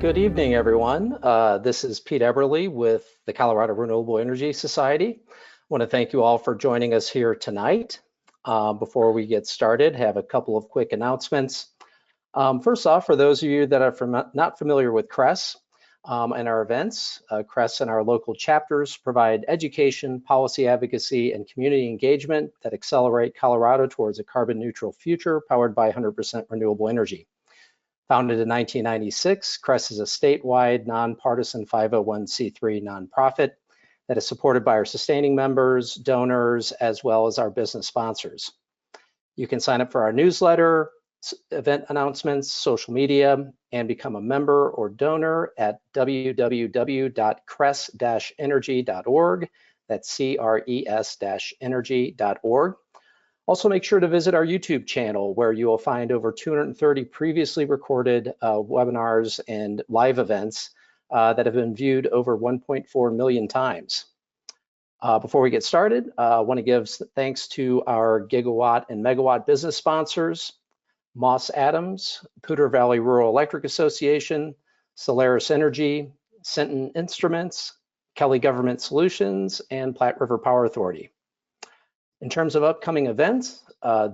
Good evening, everyone. This is Pete Eberle with the Colorado Renewable Energy Society. I want to thank you all for joining us here tonight. Before we get started, have a couple of quick announcements. First off, for those of you that are not familiar with CRES and our events, CRES and our local chapters provide education, policy advocacy, and community engagement that accelerate Colorado towards a carbon neutral future powered by 100% renewable energy. Founded in 1996, CRES is a statewide, nonpartisan 501c3 nonprofit that is supported by our sustaining members, donors, as well as our business sponsors. You can sign up for our newsletter, event announcements, social media, and become a member or donor at www.cres-energy.org. That's CRES-energy.org. Also, make sure to visit our YouTube channel, where you will find over 230 previously recorded webinars and live events that have been viewed over 1.4 million times. Before we get started, I want to give thanks to our gigawatt and megawatt business sponsors: Moss Adams, Poudre Valley Rural Electric Association, Solaris Energy, Sinton Instruments, Kelly Government Solutions, and Platte River Power Authority. In terms of upcoming events,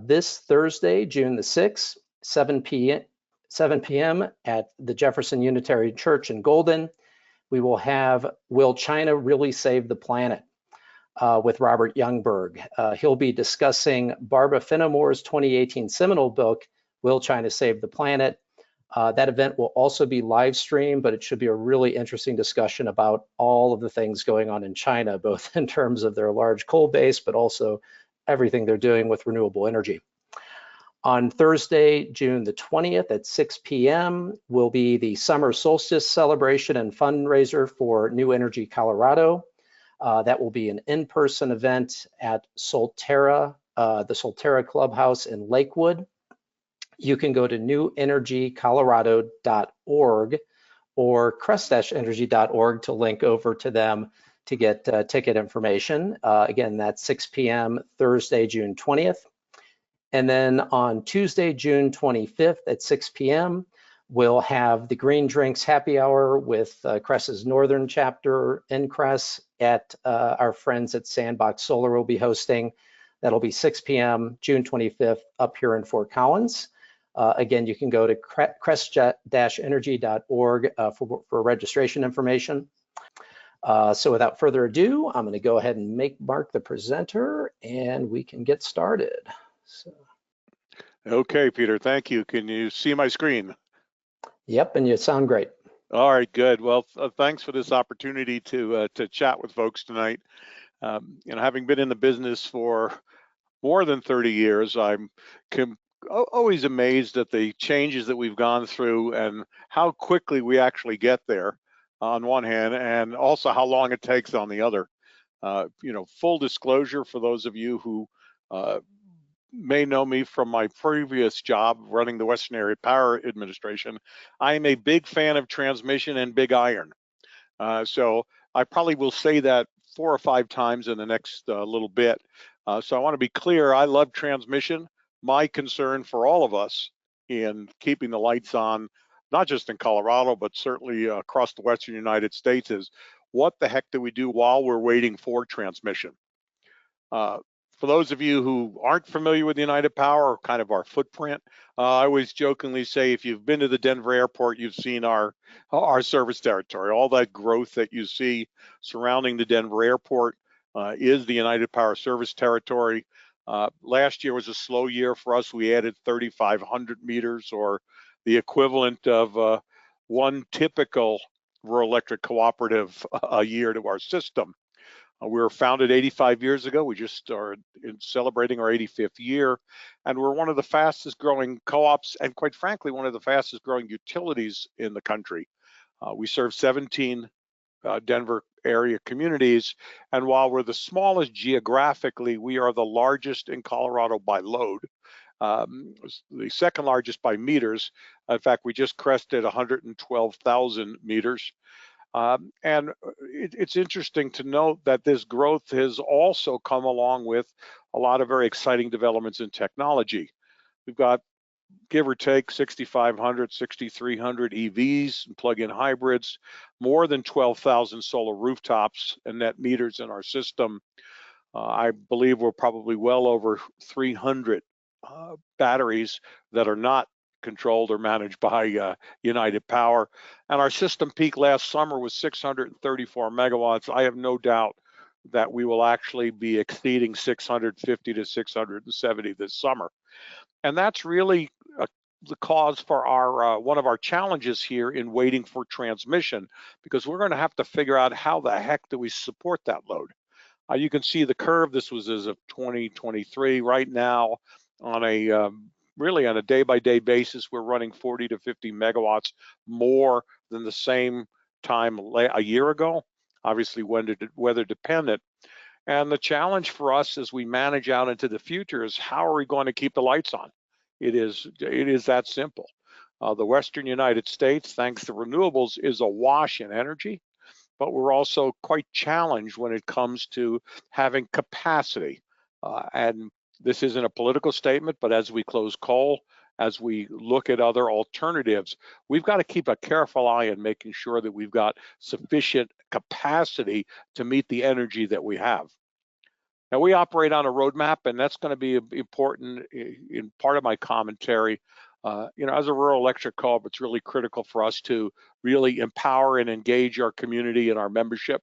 this Thursday, June the 6th, 7 p.m. at the Jefferson Unitarian Church in Golden, we will have Will China Really Save the Planet with Robert Youngberg. He'll be discussing Barbara Finnemore's 2018 seminal book, Will China Save the Planet? That event will also be live streamed, but it should be a really interesting discussion about all of the things going on in China, both in terms of their large coal base, but also everything they're doing with renewable energy. On Thursday, June the 20th at 6 p.m. will be the summer solstice celebration and fundraiser for New Energy Colorado. That will be an in-person event at Solterra, the Solterra Clubhouse in Lakewood. You can go to newenergycolorado.org or crest-energy.org to link over to them to get ticket information. Again, that's 6 p.m. Thursday, June 20th. And then on Tuesday, June 25th at 6 p.m., we'll have the Green Drinks Happy Hour with CRES's Northern Chapter, NCRES, at our friends at Sandbox Solar will be hosting. That'll be 6 p.m. June 25th up here in Fort Collins. Again, you can go to crest-energy.org for registration information. So without further ado, I'm going to go ahead and make Mark the presenter, and we can get started. So. Okay, Peter, thank you. Can you see my screen? Yep, and you sound great. All right, good. Well, thanks for this opportunity to chat with folks tonight. Having been in the business for more than 30 years, I'm always amazed at the changes that we've gone through and how quickly we actually get there on one hand, and also how long it takes on the other. Full disclosure for those of you who may know me from my previous job running the Western Area Power Administration, I am a big fan of transmission and big iron. So I probably will say that 4 or 5 times in the next little bit. So I want to be clear, I love transmission. My concern for all of us in keeping the lights on, not just in Colorado, but certainly across the Western United States, is what the heck do we do while we're waiting for transmission? For those of you who aren't familiar with United Power, or kind of our footprint, I always jokingly say, if you've been to the Denver airport, you've seen our service territory. All that growth that you see surrounding the Denver airport is the United Power service territory. Last year was a slow year for us. We added 3,500 meters, or the equivalent of one typical rural electric cooperative a year to our system. We were founded 85 years ago. We just started celebrating our 85th year, and we're one of the fastest growing co-ops, and quite frankly, one of the fastest growing utilities in the country. We serve 17 Denver area communities, and while we're the smallest geographically, we are the largest in Colorado by load, the second largest by meters. In fact, we just crested 112,000 meters. And it's interesting to note that this growth has also come along with a lot of very exciting developments in technology. We've got give or take 6,500, 6,300 EVs and plug-in hybrids, more than 12,000 solar rooftops and net meters in our system. I believe we're probably well over 300 batteries that are not controlled or managed by United Power. And our system peak last summer was 634 megawatts. I have no doubt that we will actually be exceeding 650 to 670 this summer. And that's really the cause for our one of our challenges here in waiting for transmission, because we're going to have to figure out how the heck do we support that load. You can see the curve. This was as of 2023. Right now, on a really on a day-by-day basis, we're running 40 to 50 megawatts more than the same time a year ago. Obviously, weather dependent. And the challenge for us as we manage out into the future is how are we going to keep the lights on? It is that simple. The Western United States, thanks to renewables, is awash in energy, but we're also quite challenged when it comes to having capacity. And this isn't a political statement, but as we close coal, as we look at other alternatives, we've got to keep a careful eye on making sure that we've got sufficient capacity to meet the energy that we have. Now, we operate on a roadmap, and that's going to be important in part of my commentary. You know, as a rural electric co-op, it's really critical for us to really empower and engage our community and our membership.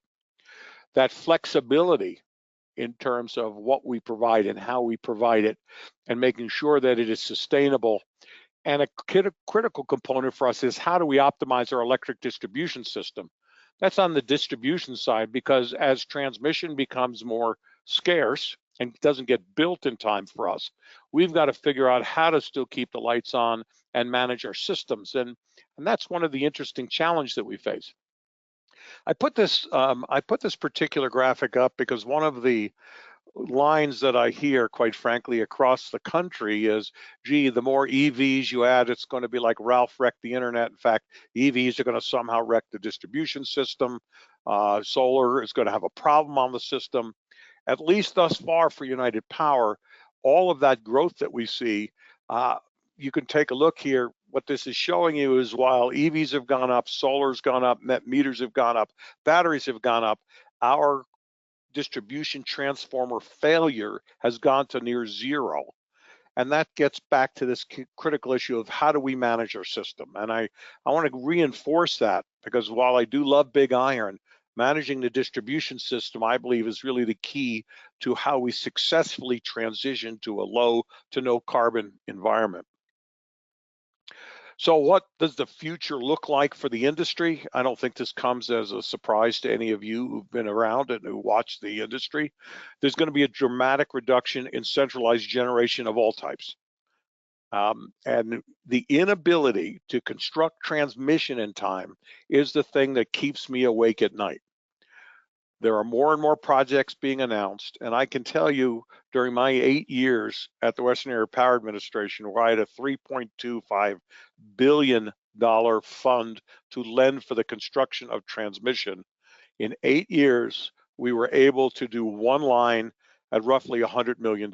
That flexibility in terms of what we provide and how we provide it, and making sure that it is sustainable. And a critical component for us is how do we optimize our electric distribution system? That's on the distribution side, because as transmission becomes more scarce and doesn't get built in time for us, we've got to figure out how to still keep the lights on and manage our systems. And that's one of the interesting challenges that we face. I put this particular graphic up because one of the lines that I hear, quite frankly, across the country is, gee, the more EVs you add, it's going to be like Ralph wrecked the internet. In fact, EVs are going to somehow wreck the distribution system. Solar is going to have a problem on the system. At least thus far for United Power, all of that growth that we see, you can take a look here. What this is showing you is while EVs have gone up, solar's gone up, net meters have gone up, batteries have gone up, our distribution transformer failure has gone to near zero. And that gets back to this critical issue of how do we manage our system? And I want to reinforce that, because while I do love big iron, managing the distribution system, I believe, is really the key to how we successfully transition to a low to no carbon environment. So what does the future look like for the industry? I don't think this comes as a surprise to any of you who've been around and who watch the industry. There's going to be a dramatic reduction in centralized generation of all types. And the inability to construct transmission in time is the thing that keeps me awake at night. There are more and more projects being announced, and I can tell you during my 8 years at the Western Area Power Administration, where I had a $3.25 billion fund to lend for the construction of transmission, in 8 years, we were able to do one line at roughly $100 million.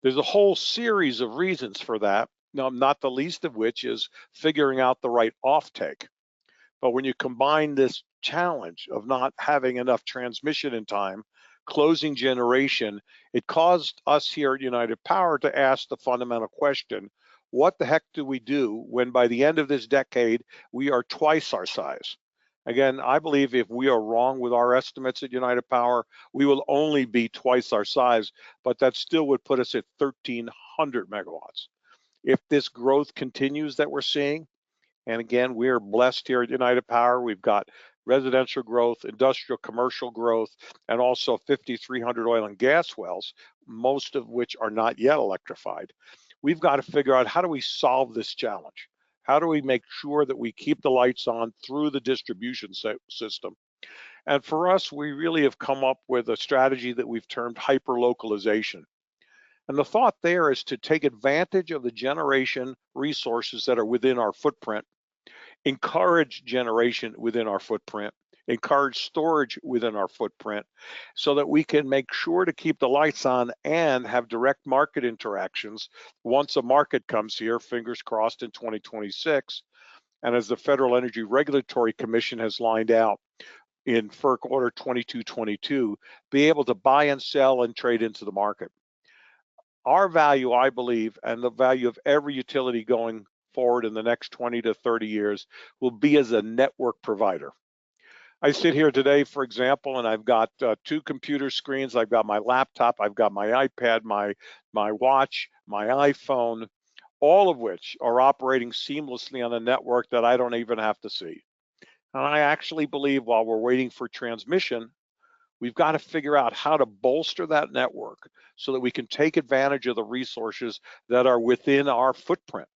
There's a whole series of reasons for that, not the least of which is figuring out the right offtake. But when you combine this challenge of not having enough transmission in time, closing generation, it caused us here at United Power to ask the fundamental question, what the heck do we do when by the end of this decade, we are twice our size? Again, I believe if we are wrong with our estimates at United Power, we will only be twice our size, but that still would put us at 1,300 megawatts. If this growth continues that we're seeing, and again, we're blessed here at United Power. We've got residential growth, industrial, commercial growth, and also 5,300 oil and gas wells, most of which are not yet electrified. We've got to figure out how do we solve this challenge? How do we make sure that we keep the lights on through the distribution system? And for us, we really have come up with a strategy that we've termed hyper-localization. And the thought there is to take advantage of the generation resources that are within our footprint, encourage generation within our footprint, encourage storage within our footprint so that we can make sure to keep the lights on and have direct market interactions once a market comes here, fingers crossed in 2026. And as the Federal Energy Regulatory Commission has lined out in FERC Order 2222, be able to buy and sell and trade into the market. Our value, I believe, and the value of every utility going forward in the next 20 to 30 years will be as a network provider. I sit here today, for example, and I've got 2 computer screens. I've got my laptop, I've got my iPad, my watch, my iPhone, all of which are operating seamlessly on a network that I don't even have to see. And I actually believe while we're waiting for transmission, we've got to figure out how to bolster that network so that we can take advantage of the resources that are within our footprint.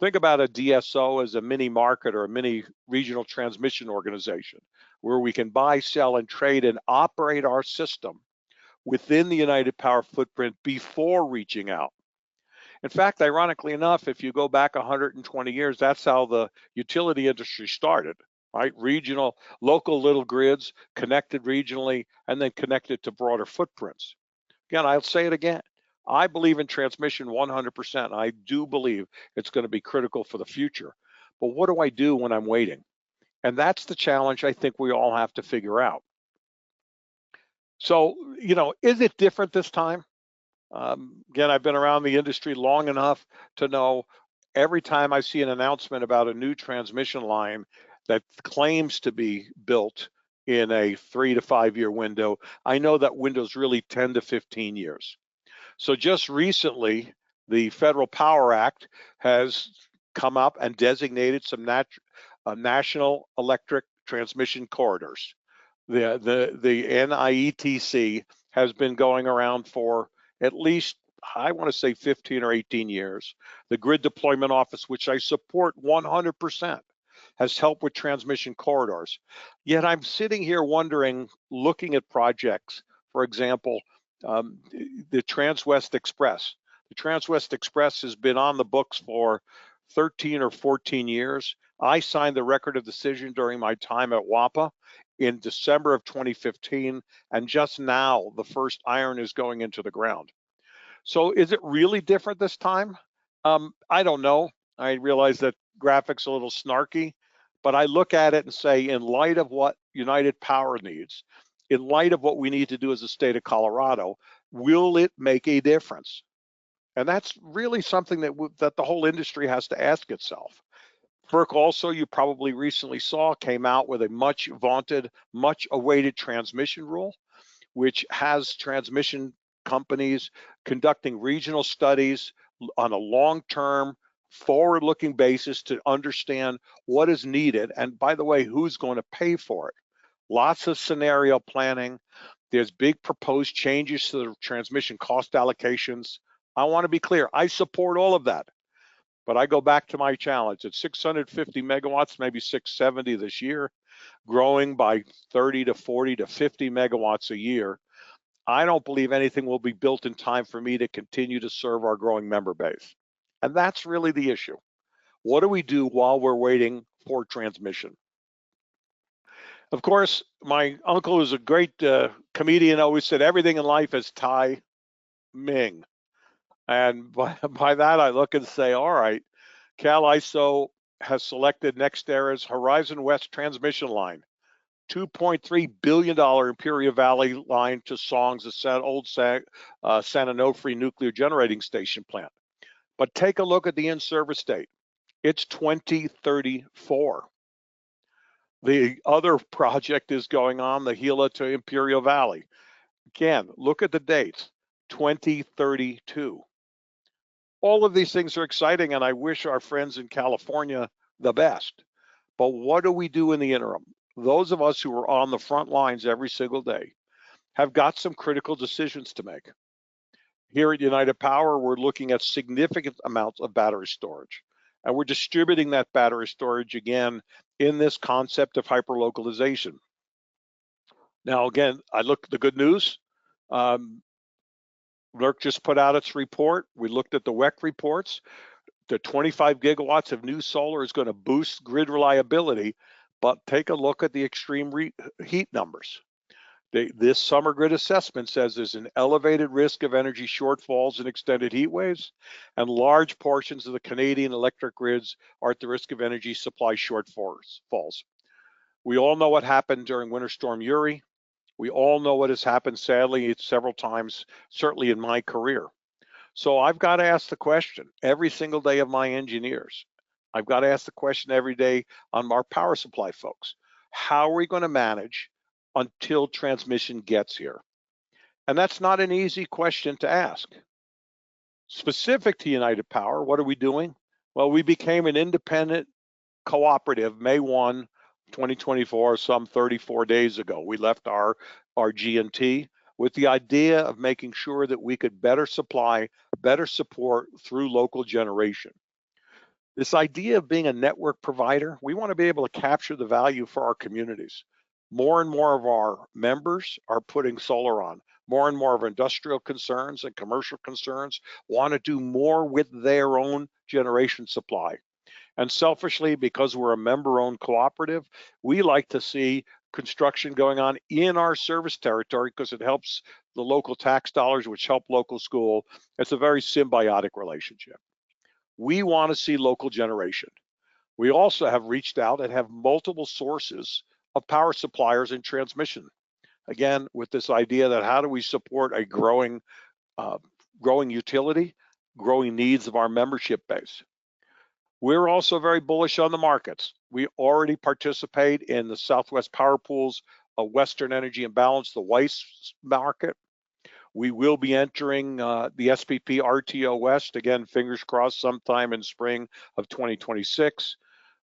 Think about a DSO as a mini market or a mini regional transmission organization where we can buy, sell, and trade and operate our system within the United Power footprint before reaching out. In fact, ironically enough, if you go back 120 years, that's how the utility industry started, right? Regional, local little grids, connected regionally, and then connected to broader footprints. Again, I'll say it again. I believe in transmission 100%. I do believe it's going to be critical for the future. But what do I do when I'm waiting? And that's the challenge I think we all have to figure out. So, is it different this time? Again, I've been around the industry long enough to know every time I see an announcement about a new transmission line that claims to be built in a 3 to 5 year window, I know that window's really 10 to 15 years. So just recently, the Federal Power Act has come up and designated some national electric transmission corridors. The NIETC has been going around for at least, I want to say 15 or 18 years. The Grid Deployment Office, which I support 100%, has helped with transmission corridors. Yet I'm sitting here wondering, looking at projects, for example, the Trans-West Express. The Trans-West Express has been on the books for 13 or 14 years. I signed the record of decision during my time at WAPA in December of 2015, and just now the first iron is going into the ground. So is it really different this time? I don't know. I realize that graphic's a little snarky, but I look at it and say, in light of what United Power needs, in light of what we need to do as a state of Colorado, will it make a difference? And that's really something that the whole industry has to ask itself. FERC also, you probably recently saw, came out with a much vaunted, much awaited transmission rule, which has transmission companies conducting regional studies on a long-term, forward-looking basis to understand what is needed, and by the way, who's going to pay for it. Lots of scenario planning. There's big proposed changes to the transmission cost allocations. I want to be clear, I support all of that. But I go back to my challenge at 650 megawatts, maybe 670 this year, growing by 30 to 40 to 50 megawatts a year. I don't believe anything will be built in time for me to continue to serve our growing member base. And that's really the issue. What do we do while we're waiting for transmission? Of course, my uncle, who's a great comedian, always said everything in life is timing. And by that, I look and say, all right, Cal ISO has selected NextEra's Horizon West transmission line, $2.3 billion Imperial Valley line to Songs, the old San Onofre nuclear generating station plant. But take a look at the in-service date. It's 2034. The other project is going on, the Gila to Imperial Valley. Again, look at the dates, 2032. All of these things are exciting, and I wish our friends in California the best. But what do we do in the interim? Those of us who are on the front lines every single day have got some critical decisions to make. Here at United Power, we're looking at significant amounts of battery storage, and we're distributing that battery storage again in this concept of hyperlocalization. Now, again, I look at the good news. NERC just put out its report. We looked at the WEC reports. The 25 gigawatts of new solar is going to boost grid reliability, but take a look at the extreme heat numbers. This summer grid assessment says there's an elevated risk of energy shortfalls and extended heat waves, and large portions of the Canadian electric grids are at the risk of energy supply shortfalls. We all know what happened during Winter Storm Uri. We all know what has happened, sadly, several times, certainly in my career. So I've got to ask the question every single day of my engineers. I've got to ask the question every day on our power supply folks. How are we going to manage until transmission gets here? And that's not an easy question to ask. Specific to United Power, what are we doing? Well, we became an independent cooperative May 1, 2024, some 34 days ago. We left our G&T with the idea of making sure that we could better supply, better support through local generation. This idea of being a network provider, we want to be able to capture the value for our communities. More and more of our members are putting solar on. More and more of industrial concerns and commercial concerns want to do more with their own generation supply. And selfishly, because we're a member-owned cooperative, we like to see construction going on in our service territory because it helps the local tax dollars, which help local school. It's a very symbiotic relationship. We want to see local generation. We also have reached out and have multiple sources of power suppliers and transmission. Again, with this idea that how do we support a growing utility, growing needs of our membership base. We're also very bullish on the markets. We already participate in the Southwest Power Pool's Western Energy Imbalance, the WICE market. We will be entering the SPP RTO West, again, fingers crossed, sometime in spring of 2026.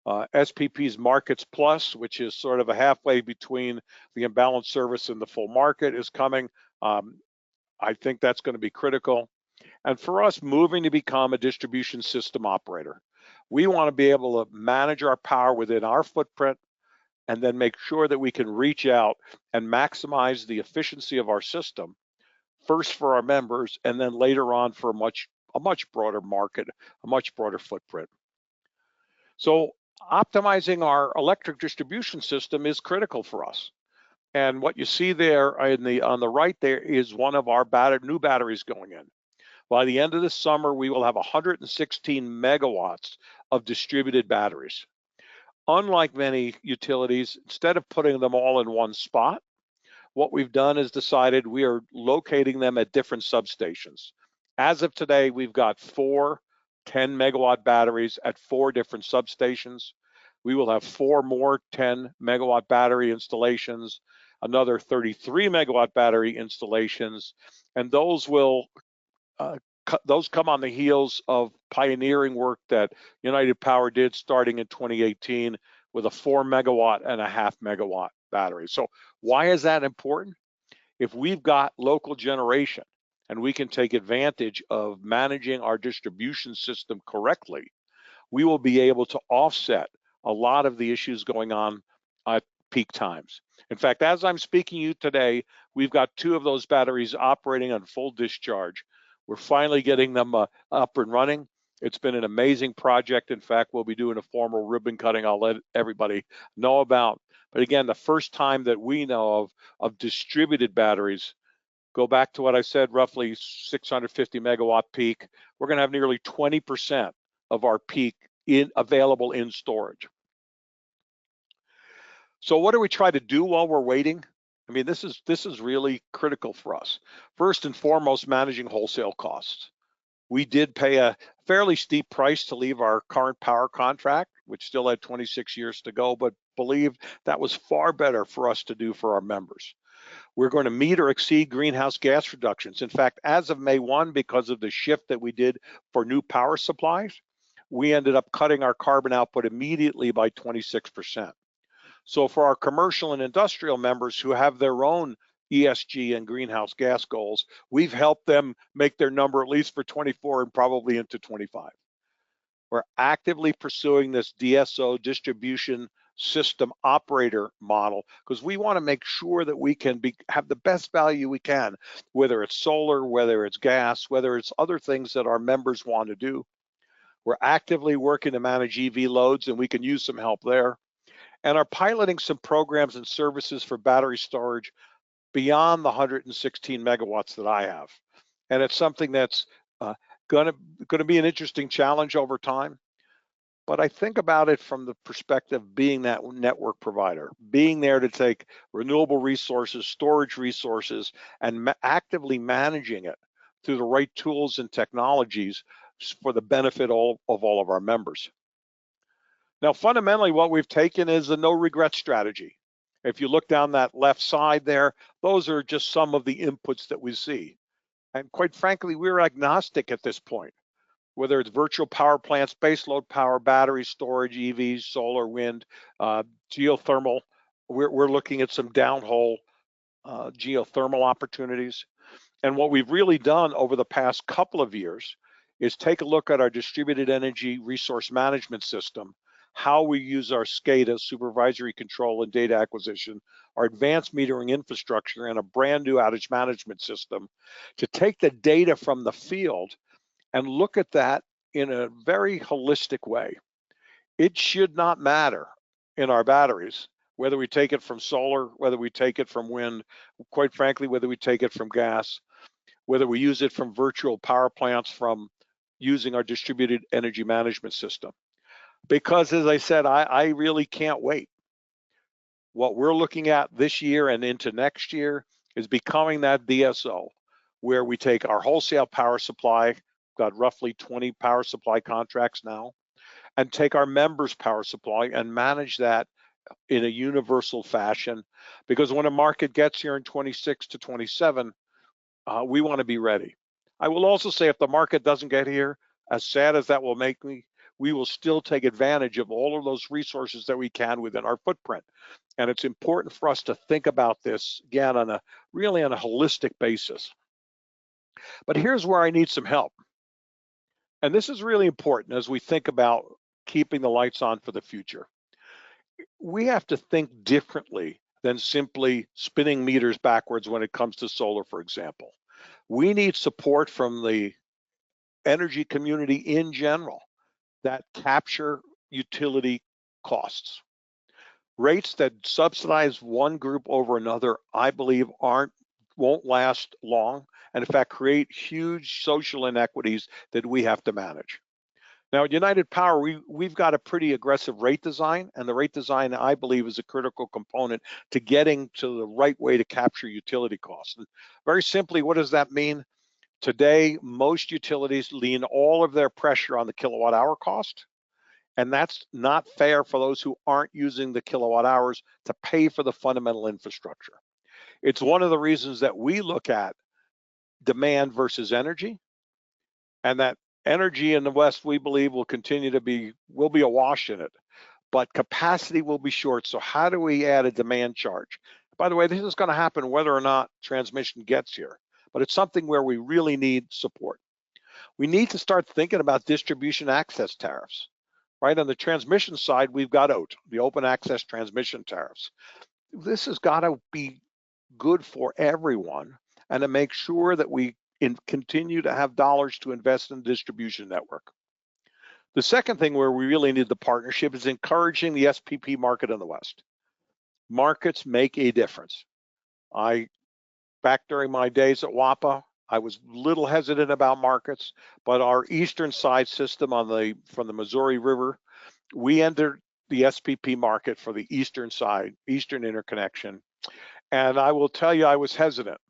SPP's Markets Plus, which is sort of a halfway between the imbalance service and the full market, is coming. I think that's going to be critical. And for us, moving to become a distribution system operator. We want to be able to manage our power within our footprint and then make sure that we can reach out and maximize the efficiency of our system, first for our members, and then later on for a much broader market, a much broader footprint. So optimizing our electric distribution system is critical for us. And what you see there on the right there is one of our new batteries going in. By the end of this summer, we will have 116 megawatts of distributed batteries. Unlike many utilities, instead of putting them all in one spot, what we've done is decided we are locating them at different substations. As of today, we've got 4 10-megawatt batteries at 4 different substations. We will have 4 more 10-megawatt battery installations, another 33-megawatt battery installations, and those come on the heels of pioneering work that United Power did starting in 2018 with a 4.5 megawatt battery. So why is that important? If we've got local generation and we can take advantage of managing our distribution system correctly, we will be able to offset a lot of the issues going on at peak times. In fact, as I'm speaking to you today, we've got 2 of those batteries operating on full discharge. We're finally getting them up and running. It's been an amazing project. In fact, we'll be doing a formal ribbon cutting I'll let everybody know about. But again, the first time that we know of distributed batteries, go back to what I said, roughly 650 megawatt peak, we're going to have nearly 20% of our peak available in storage. So what do we try to do while we're waiting? I mean, this is really critical for us. First and foremost, managing wholesale costs. We did pay a fairly steep price to leave our current power contract, which still had 26 years to go, but believe that was far better for us to do for our members. We're going to meet or exceed greenhouse gas reductions. In fact, as of May 1, because of the shift that we did for new power supplies, we ended up cutting our carbon output immediately by 26%. So for our commercial and industrial members who have their own ESG and greenhouse gas goals, we've helped them make their number at least for 24 and probably into 25. We're actively pursuing this DSO, distribution system operator model, because we want to make sure that we can have the best value we can, whether it's solar, whether it's gas, whether it's other things that our members want to do. We're actively working to manage EV loads, and we can use some help there. and are piloting some programs and services for battery storage beyond the 116 megawatts that I have. And it's something that's going to be an interesting challenge over time. But I think about it from the perspective of being that network provider, being there to take renewable resources, storage resources, and actively managing it through the right tools and technologies for the benefit of all of our members. Now, fundamentally, what we've taken is a no regret strategy. If you look down that left side there, those are just some of the inputs that we see. And quite frankly, we're agnostic at this point, whether it's virtual power plants, baseload power, battery storage, EVs, solar, wind, geothermal. We're looking at some downhole geothermal opportunities. And what we've really done over the past couple of years is take a look at our distributed energy resource management system, how we use our SCADA, supervisory control and data acquisition, our advanced metering infrastructure, and a brand new outage management system to take the data from the field and look at that in a very holistic way. It should not matter in our batteries, whether we take it from solar, whether we take it from wind, quite frankly, whether we take it from gas, whether we use it from virtual power plants, from using our distributed energy management system. Because as I said, I really can't wait. What we're looking at this year and into next year is becoming that DSO, where we take our wholesale power supply, got roughly 20 power supply contracts now, and take our members' power supply and manage that in a universal fashion. Because when a market gets here in 26 to 27, we want to be ready. I will also say if the market doesn't get here, as sad as that will make me, we will still take advantage of all of those resources that we can within our footprint. And it's important for us to think about this again on a really on a holistic basis. But here's where I need some help. And this is really important as we think about keeping the lights on for the future. We have to think differently than simply spinning meters backwards when it comes to solar, for example. We need support from the energy community in general that capture utility costs. Rates that subsidize one group over another, I believe, won't last long, and in fact create huge social inequities that we have to manage. Now at United Power, we've got a pretty aggressive rate design, and the rate design, I believe, is a critical component to getting to the right way to capture utility costs. And very simply, what does that mean? Today, most utilities lean all of their pressure on the kilowatt hour cost, and that's not fair for those who aren't using the kilowatt hours to pay for the fundamental infrastructure. It's one of the reasons that we look at demand versus energy, and that energy in the West, we believe, will continue to be, will be awash in it, but capacity will be short. So how do we add a demand charge? By the way, this is going to happen whether or not transmission gets here, but it's something where we really need support. We need to start thinking about distribution access tariffs, right? On the transmission side, we've got OAT, the open access transmission tariffs. This has got to be good for everyone, and to make sure that we continue to have dollars to invest in the distribution network. The second thing where we really need the partnership is encouraging the SPP market in the West. Markets make a difference. Back during my days at WAPA, I was a little hesitant about markets, but our eastern side system from the Missouri River, we entered the SPP market for the eastern side, eastern interconnection. And I will tell you, I was hesitant.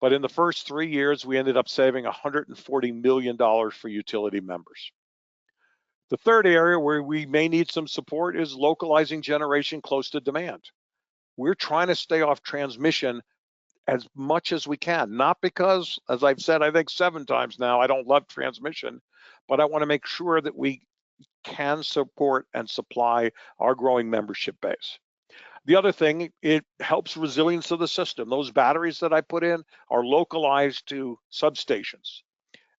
But in the first 3 years, we ended up saving $140 million for utility members. The third area where we may need some support is localizing generation close to demand. We're trying to stay off transmission as much as we can, not because, as I've said, I think 7 times now, I don't love transmission, but I want to make sure that we can support and supply our growing membership base. The other thing, it helps resilience of the system. Those batteries that I put in are localized to substations.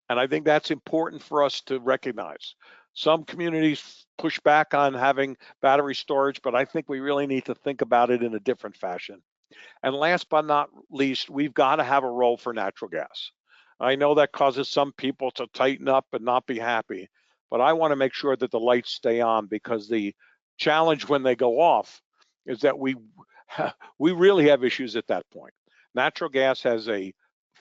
And I think that's important for us to recognize. Some communities push back on having battery storage, but I think we really need to think about it in a different fashion. And last but not least, we've got to have a role for natural gas. I know that causes some people to tighten up and not be happy, but I want to make sure that the lights stay on, because the challenge when they go off is that we really have issues at that point. Natural gas has a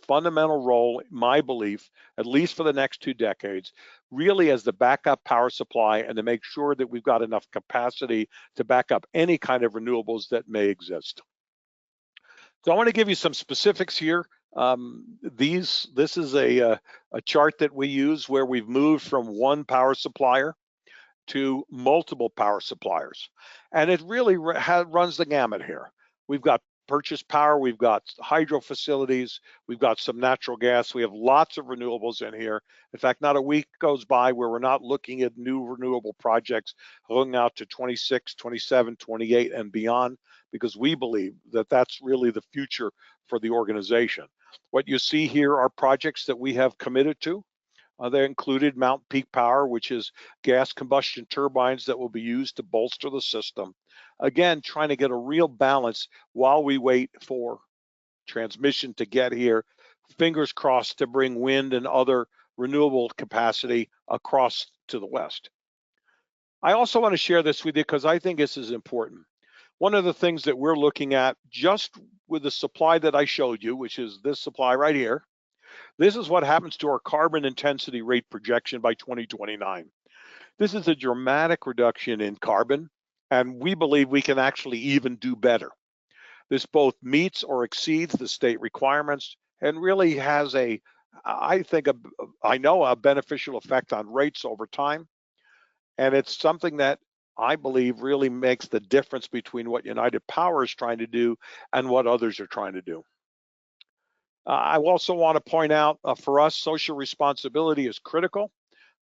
fundamental role, in my belief, at least for the next 2 decades, really as the backup power supply and to make sure that we've got enough capacity to back up any kind of renewables that may exist. So I want to give you some specifics here. This is a chart that we use where we've moved from one power supplier to multiple power suppliers. And it really runs the gamut here. We've got purchase power, we've got hydro facilities, we've got some natural gas, we have lots of renewables in here. In fact, not a week goes by where we're not looking at new renewable projects going out to 26, 27, 28 and beyond, because we believe that that's really the future for the organization. What you see here are projects that we have committed to. They included Mount Peak Power, which is gas combustion turbines that will be used to bolster the system. Again, trying to get a real balance while we wait for transmission to get here. Fingers crossed to bring wind and other renewable capacity across to the west. I also want to share this with you because I think this is important. One of the things that we're looking at just with the supply that I showed you, which is this supply right here, this is what happens to our carbon intensity rate projection by 2029. This is a dramatic reduction in carbon, and we believe we can actually even do better. This both meets or exceeds the state requirements and really has a beneficial effect on rates over time. And it's something that I believe really makes the difference between what United Power is trying to do and what others are trying to do. I also want to point out for us, social responsibility is critical.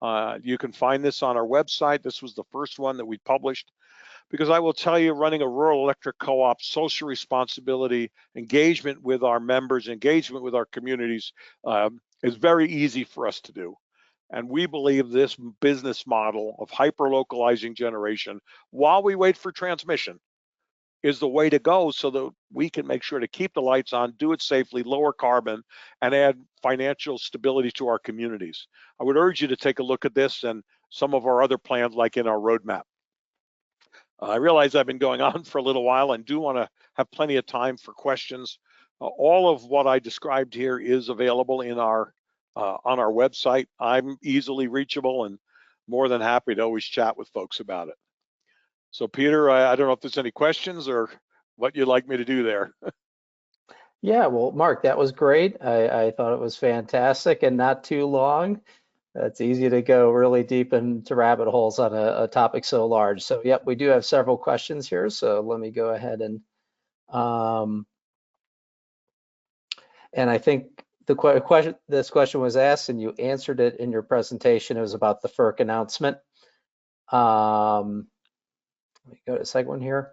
You can find this on our website. This was the first one that we published, because I will tell you, running a rural electric co-op, social responsibility, engagement with our members, engagement with our communities is very easy for us to do. And we believe this business model of hyper-localizing generation while we wait for transmission is the way to go, so that we can make sure to keep the lights on, do it safely, lower carbon, and add financial stability to our communities. I would urge you to take a look at this and some of our other plans, like in our roadmap. I realize I've been going on for a little while and do want to have plenty of time for questions. All of what I described here is available in our on our website. I'm easily reachable and more than happy to always chat with folks about it. So Peter, I don't know if there's any questions or what you'd like me to do there. Yeah, well, Mark, that was great. I thought it was fantastic and not too long. It's easy to go really deep into rabbit holes on a topic so large. So, yep, we do have several questions here. So let me go ahead and I think this question was asked and you answered it in your presentation. It was about the FERC announcement. Let me go to the second one here.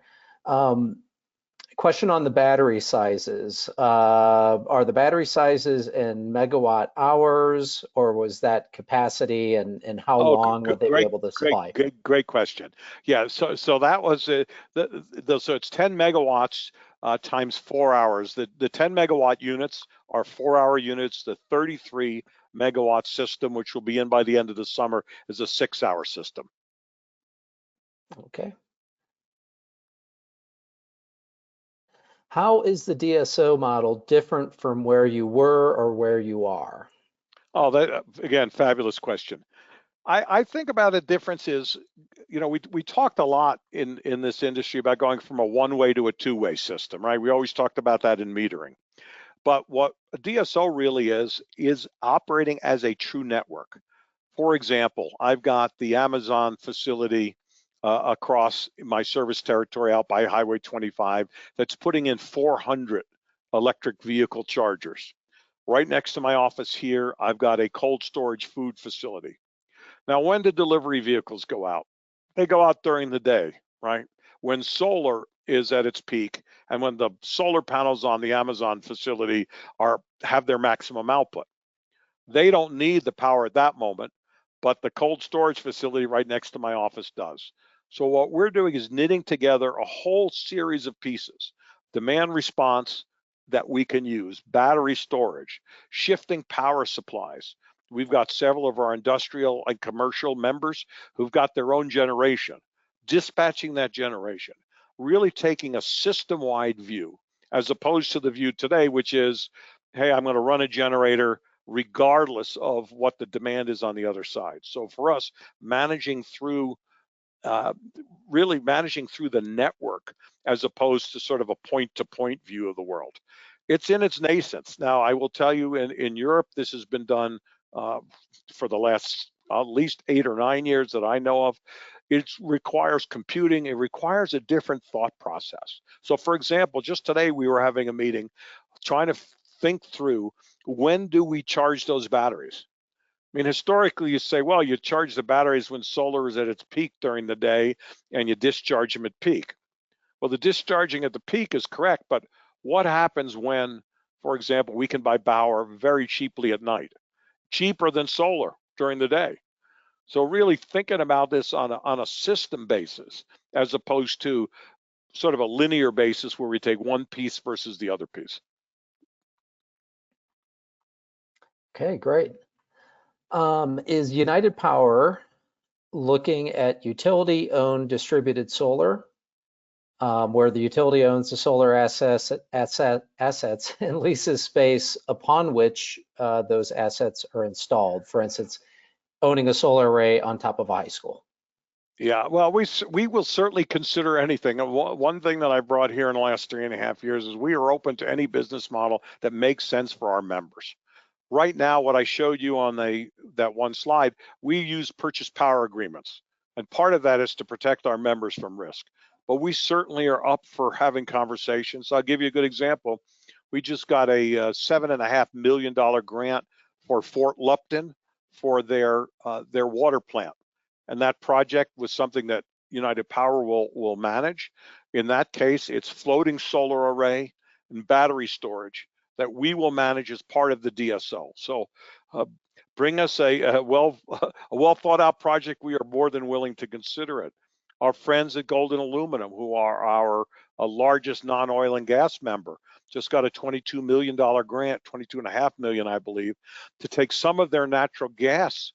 Question on the battery sizes. Are the battery sizes in megawatt hours, or was that capacity, and how long would they be able to supply? Great question. Yeah, so that was so it's 10 megawatts times 4 hours. The 10 megawatt units are 4-hour units. The 33 megawatt system, which will be in by the end of the summer, is a 6-hour system. Okay. How is the DSO model different from where you were or where you are? Oh, that again, fabulous question. I think about a difference is, you know, we talked a lot in this industry about going from a one-way to a two-way system, right? We always talked about that in metering. But what a DSO really is operating as a true network. For example, I've got the Amazon facility across my service territory out by Highway 25 that's putting in 400 electric vehicle chargers. Right next to my office here, I've got a cold storage food facility. Now, when do delivery vehicles go out? They go out during the day, right? When solar is at its peak and when the solar panels on the Amazon facility have their maximum output. They don't need the power at that moment, but the cold storage facility right next to my office does. So what we're doing is knitting together a whole series of pieces: demand response that we can use, battery storage, shifting power supplies. We've got several of our industrial and commercial members who've got their own generation, dispatching that generation, really taking a system-wide view, as opposed to the view today, which is, hey, I'm going to run a generator regardless of what the demand is on the other side. So for us, managing through really managing through the network as opposed to sort of a point-to-point view of the world. It's in its nascence. Now, I will tell you, in Europe, this has been done for the last at least 8 or 9 years that I know of. It requires computing. It requires a different thought process. So for example, just today we were having a meeting trying to think through, when do we charge those batteries? I mean, historically, you say, well, you charge the batteries when solar is at its peak during the day and you discharge them at peak. Well, the discharging at the peak is correct, but what happens when, for example, we can buy power very cheaply at night, cheaper than solar during the day? So really thinking about this on a system basis, as opposed to sort of a linear basis where we take one piece versus the other piece. Okay, great. Is United Power looking at utility-owned distributed solar, where the utility owns the solar assets and leases space upon which those assets are installed? For instance, owning a solar array on top of a high school. Yeah, well, we will certainly consider anything. One thing that I brought here in the last 3.5 years is we are open to any business model that makes sense for our members. Right now, what I showed you on that one slide, we use purchase power agreements. And part of that is to protect our members from risk. But we certainly are up for having conversations. So I'll give you a good example. We just got a $7.5 million grant for Fort Lupton for their water plant. And that project was something that United Power will manage. In that case, it's floating solar array and battery storage that we will manage as part of the DSO. So bring us a well thought out project. We are more than willing to consider it. Our friends at Golden Aluminum, who are our largest non-oil and gas member, just got a $22 million grant, $22.5 million, I believe, to take some of their natural gas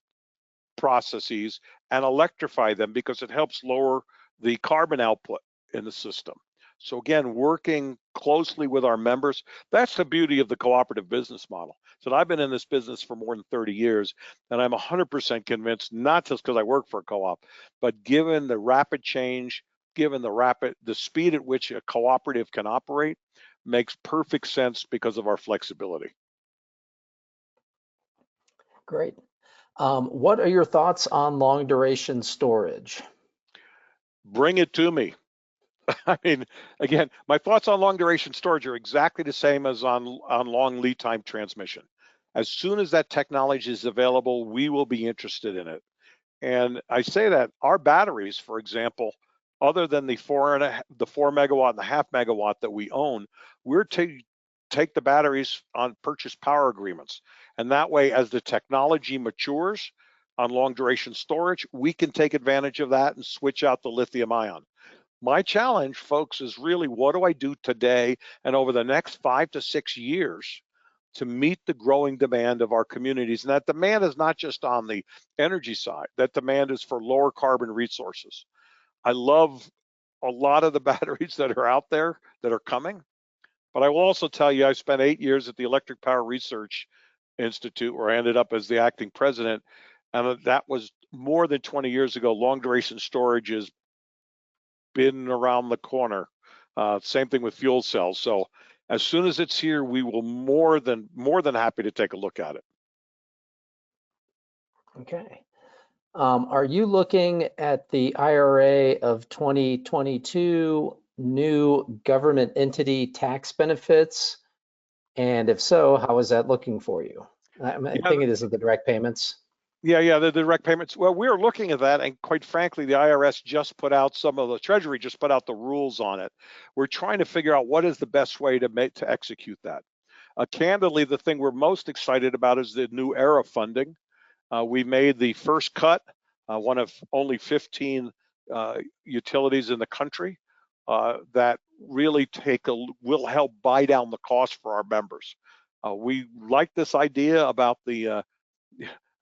processes and electrify them because it helps lower the carbon output in the system. So again, working closely with our members, that's the beauty of the cooperative business model. So I've been in this business for more than 30 years, and I'm 100% convinced, not just because I work for a co-op, but given the rapid change, given the speed at which a cooperative can operate, makes perfect sense because of our flexibility. Great. What are your thoughts on long duration storage? Bring it to me. I mean, again, my thoughts on long duration storage are exactly the same as on long lead time transmission. As soon as that technology is available, we will be interested in it. And I say that our batteries, for example, other than the 4 megawatt and the half megawatt that we own, we're to take the batteries on purchase power agreements. And that way, as the technology matures on long duration storage, we can take advantage of that and switch out the lithium ion. My challenge, folks, is really, what do I do today and over the next 5 to 6 years to meet the growing demand of our communities? And that demand is not just on the energy side, that demand is for lower carbon resources. I love a lot of the batteries that are out there that are coming, but I will also tell you, I spent 8 years at the Electric Power Research Institute, where I ended up as the acting president, and that was more than 20 years ago. Long duration storage is been around the corner. Same thing with fuel cells. So as soon as it's here, we will more than happy to take a look at it. Okay. Are you looking at the IRA of 2022 new government entity tax benefits? And if so, how is that looking for you? I'm thinking this is the direct payments. Yeah, the direct payments. Well, we're looking at that, and quite frankly, the IRS just put out the Treasury just put out the rules on it. We're trying to figure out what is the best way to execute that. Candidly, the thing we're most excited about is the new ERA funding. We made the first cut, one of only 15 utilities in the country that really will help buy down the cost for our members. We like this idea about the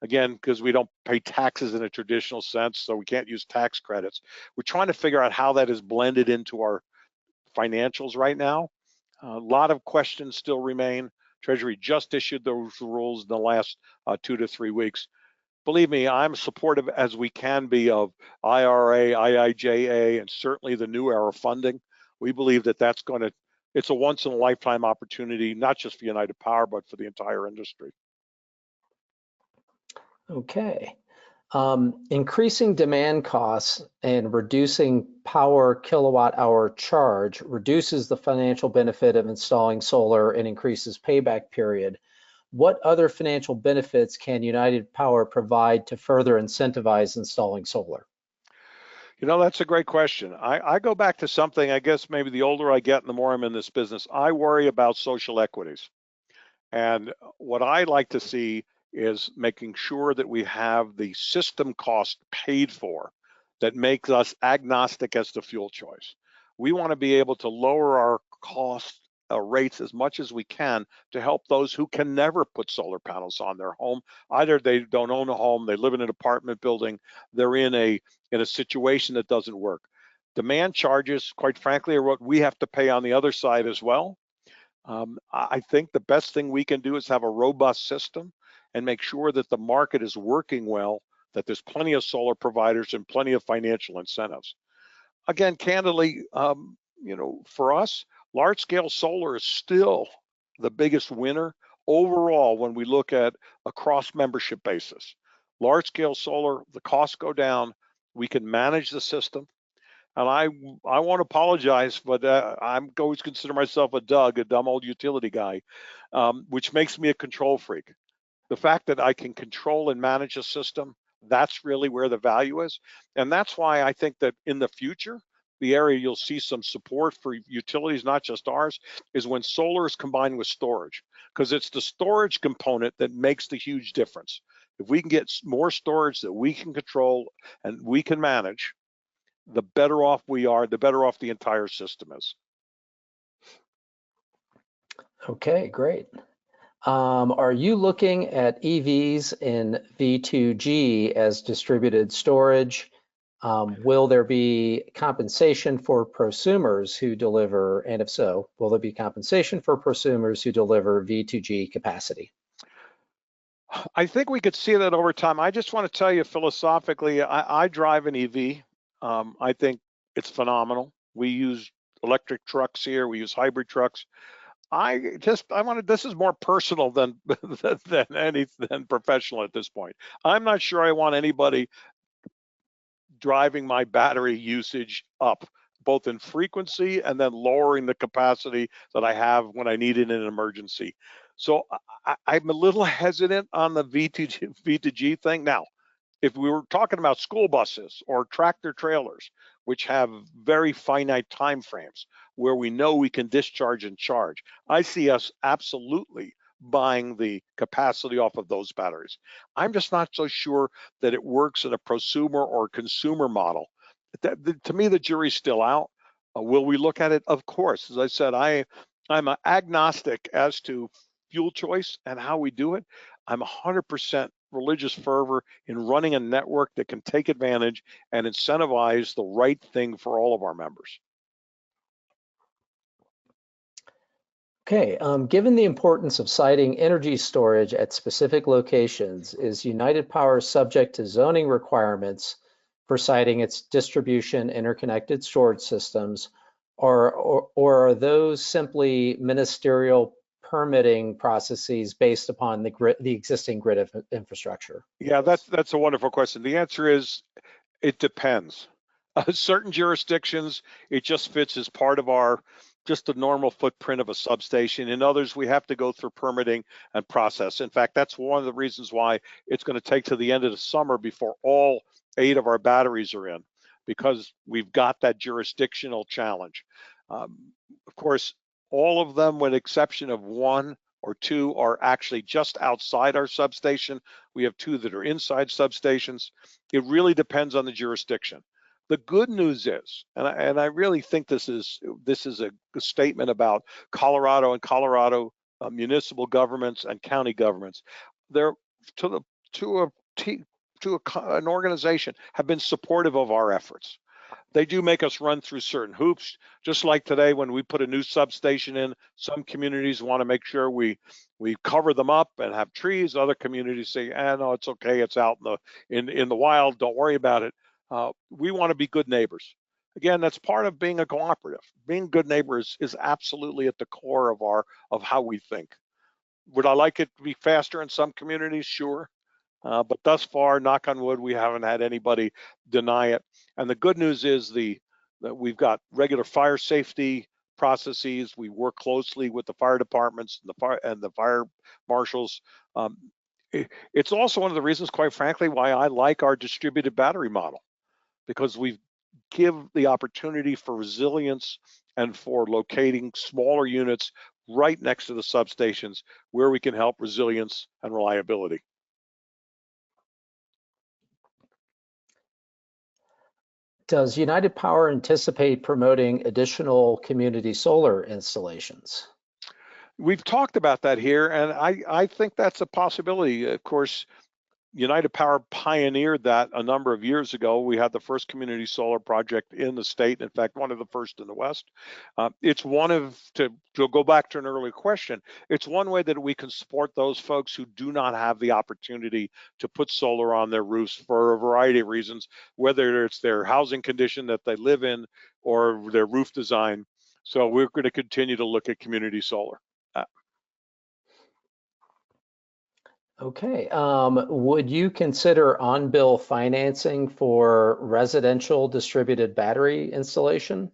again, because we don't pay taxes in a traditional sense, so we can't use tax credits. We're trying to figure out how that is blended into our financials right now. A lot of questions still remain. Treasury just issued those rules in the last 2 to 3 weeks. Believe me, I'm supportive as we can be of IRA, IIJA, and certainly the new era funding. We believe that it's a once in a lifetime opportunity, not just for United Power, but for the entire industry. Okay. Increasing demand costs and reducing power kilowatt hour charge reduces the financial benefit of installing solar and increases payback period. What other financial benefits can United Power provide to further incentivize installing solar? You know, that's a great question. I go back to something, I guess maybe the older I get and the more I'm in this business, I worry about social equities. And what I like to see is making sure that we have the system cost paid for that makes us agnostic as to fuel choice. We want to be able to lower our cost rates as much as we can to help those who can never put solar panels on their home. Either they don't own a home, they live in an apartment building, they're in a situation that doesn't work. Demand charges, quite frankly, are what we have to pay on the other side as well. I think the best thing we can do is have a robust system and make sure that the market is working well, that there's plenty of solar providers and plenty of financial incentives. Again, candidly, for us, large scale solar is still the biggest winner overall when we look at a cross membership basis. Large scale solar, the costs go down, we can manage the system. And I won't apologize, but I'm always consider myself a dumb old utility guy, which makes me a control freak. The fact that I can control and manage a system, that's really where the value is. And that's why I think that in the future, the area you'll see some support for utilities, not just ours, is when solar is combined with storage, because it's the storage component that makes the huge difference. If we can get more storage that we can control and we can manage, the better off we are, the better off the entire system is. Okay, great. Are you looking at EVs in V2G as distributed storage? Will there be compensation for prosumers who deliver, and if so, will there be compensation for prosumers who deliver V2G capacity? I think we could see that over time. I just want to tell you philosophically, I drive an EV. I think it's phenomenal. We use electric trucks here. We use hybrid trucks. This is more personal than than professional at this point. I'm not sure I want anybody driving my battery usage up, both in frequency and then lowering the capacity that I have when I need it in an emergency. So I'm a little hesitant on the V2G thing. Now, if we were talking about school buses or tractor trailers, which have very finite time frames where we know we can discharge and charge, I see us absolutely buying the capacity off of those batteries. I'm just not so sure that it works in a prosumer or consumer model. To me, the jury's still out. Will we look at it? Of course. As I said, I'm agnostic as to fuel choice and how we do it. I'm 100% religious fervor in running a network that can take advantage and incentivize the right thing for all of our members. Okay, given the importance of siting energy storage at specific locations, is United Power subject to zoning requirements for siting its distribution interconnected storage systems, or are those simply ministerial permitting processes based upon the existing grid infrastructure? Yeah, that's a wonderful question. The answer is it depends. Certain jurisdictions, it just fits as part of just the normal footprint of a substation. In others, we have to go through permitting and process. In fact, that's one of the reasons why it's going to take to the end of the summer before all 8 of our batteries are in, because we've got that jurisdictional challenge. Of course, all of them, with exception of 1 or 2, are actually just outside our substation. We have 2 that are inside substations. It really depends on the jurisdiction. The good news is, and I really think this is a statement about Colorado and Colorado municipal governments and county governments. They're to an organization have been supportive of our efforts. They do make us run through certain hoops, just like today when we put a new substation in. Some communities want to make sure we cover them up and have trees. Other communities say, no, it's okay, it's out in the wild, don't worry about it. We want to be good neighbors. Again, that's part of being a cooperative. Being good neighbors is absolutely at the core of how we think. Would I like it to be faster in some communities? Sure. But thus far, knock on wood, we haven't had anybody deny it. And the good news is that we've got regular fire safety processes. We work closely with the fire departments and the fire marshals. It's also one of the reasons, quite frankly, why I like our distributed battery model, because we give the opportunity for resilience and for locating smaller units right next to the substations where we can help resilience and reliability. Does United Power anticipate promoting additional community solar installations? We've talked about that here, and I think that's a possibility. Of course, United Power pioneered that a number of years ago. We had the first community solar project in the state, in fact, one of the first in the West. It's one of, to go back to an earlier question, it's one way that we can support those folks who do not have the opportunity to put solar on their roofs for a variety of reasons, whether it's their housing condition that they live in or their roof design. So we're going to continue to look at community solar. Okay, would you consider on-bill financing for residential distributed battery installation?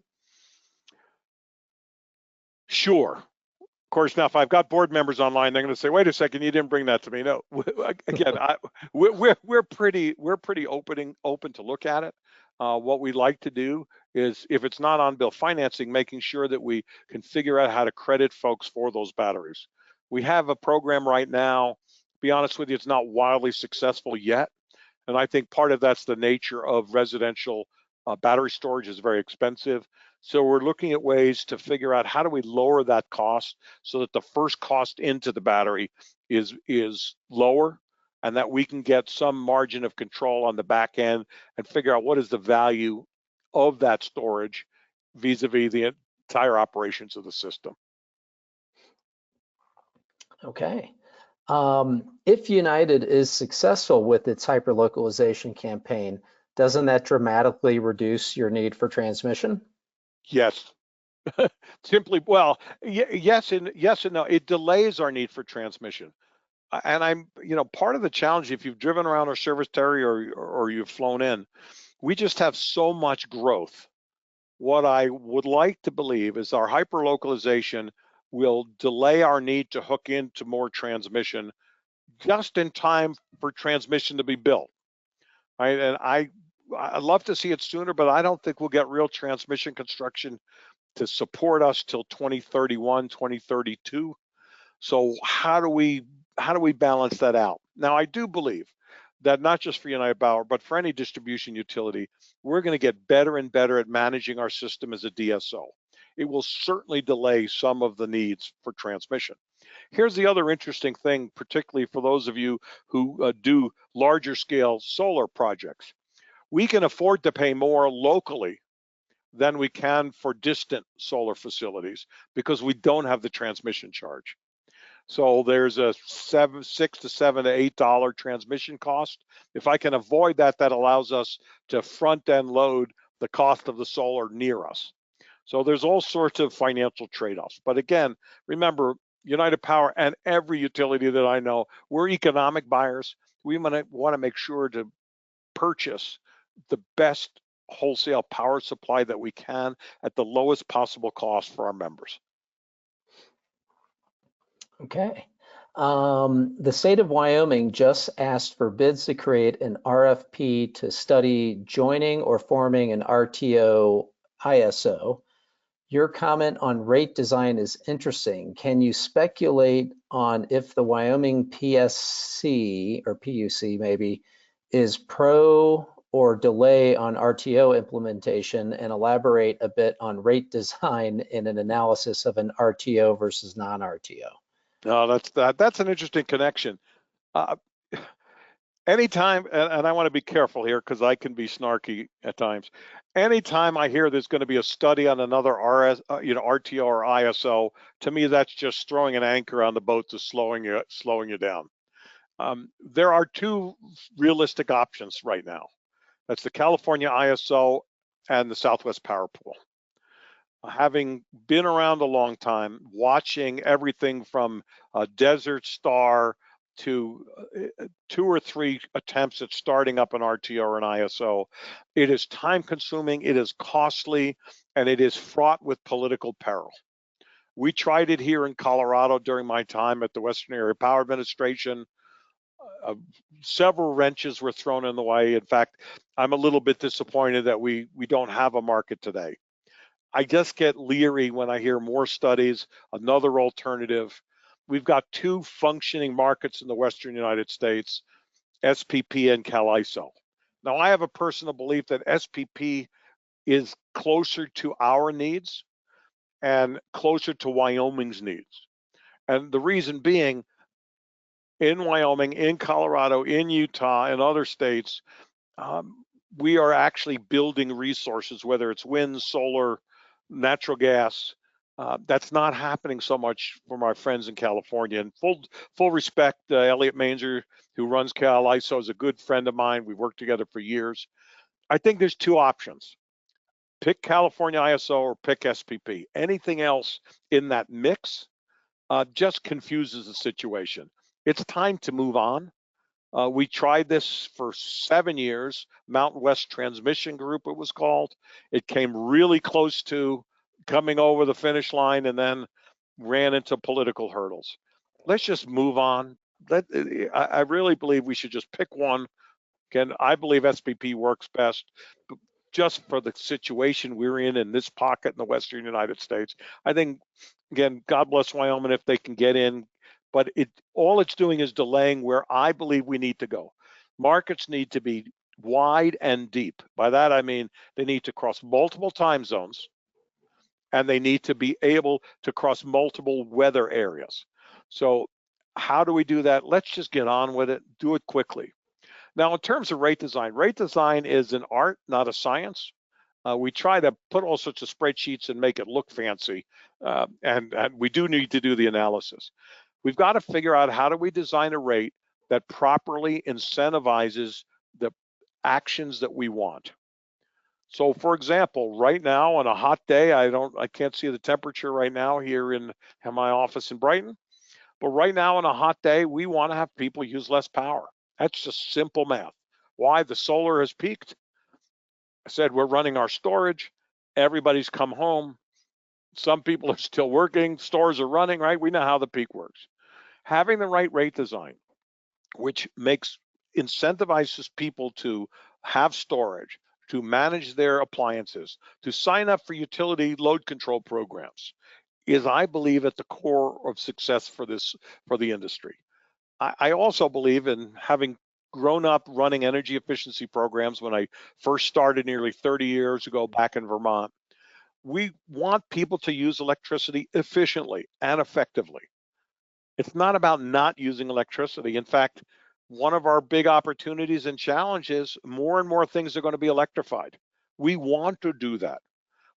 Sure. Of course, now if I've got board members online, they're going to say, "Wait a second, you didn't bring that to me." No, again, we're pretty open to look at it. What we like to do is, if it's not on-bill financing, making sure that we can figure out how to credit folks for those batteries. We have a program right now. Be honest with you, it's not wildly successful yet, and I think part of that's the nature of residential battery storage is very expensive. So we're looking at ways to figure out how do we lower that cost so that the first cost into the battery is lower, and that we can get some margin of control on the back end and figure out what is the value of that storage vis-a-vis the entire operations of the system. Okay. If United is successful with its hyperlocalization campaign, doesn't that dramatically reduce your need for transmission? Yes. Simply, well, yes and no. It delays our need for transmission. And part of the challenge, if you've driven around our service territory or you've flown in, we just have so much growth. What I would like to believe is our hyperlocalization will delay our need to hook into more transmission just in time for transmission to be built. Right? And I'd love to see it sooner, but I don't think we'll get real transmission construction to support us till 2031, 2032. So how do we balance that out? Now, I do believe that not just for United Power, but for any distribution utility, we're going to get better and better at managing our system as a DSO. It will certainly delay some of the needs for transmission. Here's the other interesting thing, particularly for those of you who do larger scale solar projects. We can afford to pay more locally than we can for distant solar facilities because we don't have the transmission charge. So there's a $6 to $7 to $8 transmission cost. If I can avoid that, that allows us to front end load the cost of the solar near us. So there's all sorts of financial trade-offs. But again, remember, United Power and every utility that I know, we're economic buyers. We want to make sure to purchase the best wholesale power supply that we can at the lowest possible cost for our members. Okay. The state of Wyoming just asked for bids to create an RFP to study joining or forming an RTO ISO. Your comment on rate design is interesting. Can you speculate on if the Wyoming PSC or PUC maybe is pro or delay on RTO implementation, and elaborate a bit on rate design in an analysis of an RTO versus non-RTO? No, that's an interesting connection. anytime, and I want to be careful here because I can be snarky at times. Anytime I hear there's going to be a study on another RTO or ISO, to me that's just throwing an anchor on the boat to slowing you down. There are two realistic options right now. That's the California ISO and the Southwest Power Pool. Having been around a long time, watching everything from Desert Star to 2 or 3 attempts at starting up an RTO or an ISO, it is time consuming, it is costly, and it is fraught with political peril. We tried it here in Colorado during my time at the Western Area Power Administration. Several wrenches were thrown in the way. In fact, I'm a little bit disappointed that we don't have a market today. I just get leery when I hear more studies, another alternative. We've got 2 functioning markets in the Western United States, SPP and CalISO. Now, I have a personal belief that SPP is closer to our needs and closer to Wyoming's needs. And the reason being, in Wyoming, in Colorado, in Utah, and other states, we are actually building resources, whether it's wind, solar, natural gas. That's not happening so much for my friends in California. And full respect, Elliot Manger, who runs CalISO, is a good friend of mine. We've worked together for years. I think there's 2 options. Pick California ISO or pick SPP. Anything else in that mix just confuses the situation. It's time to move on. We tried this for 7 years, Mountain West Transmission Group it was called. It came really close to coming over the finish line and then ran into political hurdles. Let's just move on. I really believe we should just pick one. Again, I believe SPP works best, but just for the situation we're in this pocket in the Western United States. I think, again, God bless Wyoming if they can get in, but all it's doing is delaying where I believe we need to go. Markets need to be wide and deep. By that, I mean they need to cross multiple time zones and they need to be able to cross multiple weather areas. So how do we do that? Let's just get on with it, do it quickly. Now, in terms of rate design is an art, not a science. We try to put all sorts of spreadsheets and make it look fancy, and we do need to do the analysis. We've got to figure out how do we design a rate that properly incentivizes the actions that we want. So, for example, right now on a hot day, I can't see the temperature right now here in my office in Brighton, but right now on a hot day, we want to have people use less power. That's just simple math. Why? The solar has peaked. I said we're running our storage. Everybody's come home. Some people are still working. Stores are running, right? We know how the peak works. Having the right rate design, which incentivizes people to have storage, to manage their appliances, to sign up for utility load control programs, is, I believe, at the core of success for the industry. I also believe in having grown up running energy efficiency programs when I first started nearly 30 years ago back in Vermont. We want people to use electricity efficiently and effectively. It's not about not using electricity. In fact, one of our big opportunities and challenges, more and more things are going to be electrified. We want to do that.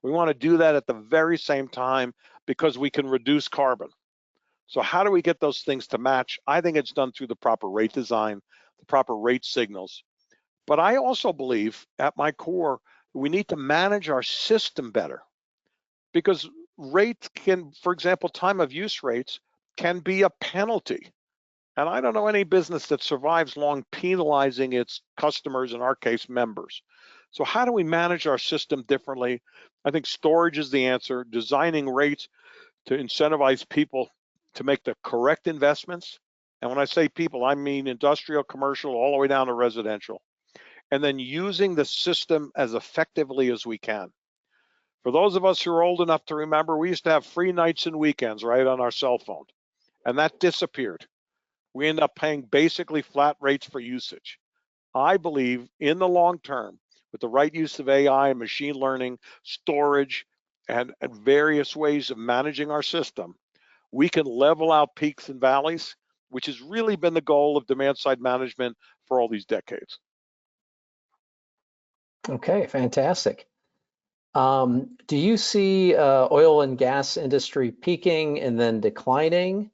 We want to do that at the very same time because we can reduce carbon. So how do we get those things to match? I think it's done through the proper rate design, the proper rate signals. But I also believe at my core, we need to manage our system better because rates can, for example, time of use rates can be a penalty. And I don't know any business that survives long penalizing its customers, in our case, members. So how do we manage our system differently? I think storage is the answer, designing rates to incentivize people to make the correct investments. And when I say people, I mean industrial, commercial, all the way down to residential. And then using the system as effectively as we can. For those of us who are old enough to remember, we used to have free nights and weekends right on our cell phone, and that disappeared. We end up paying basically flat rates for usage. I believe in the long term, with the right use of AI and machine learning, storage, and various ways of managing our system, we can level out peaks and valleys, which has really been the goal of demand side management for all these decades. Okay, fantastic. Do you see oil and gas industry peaking and then declining?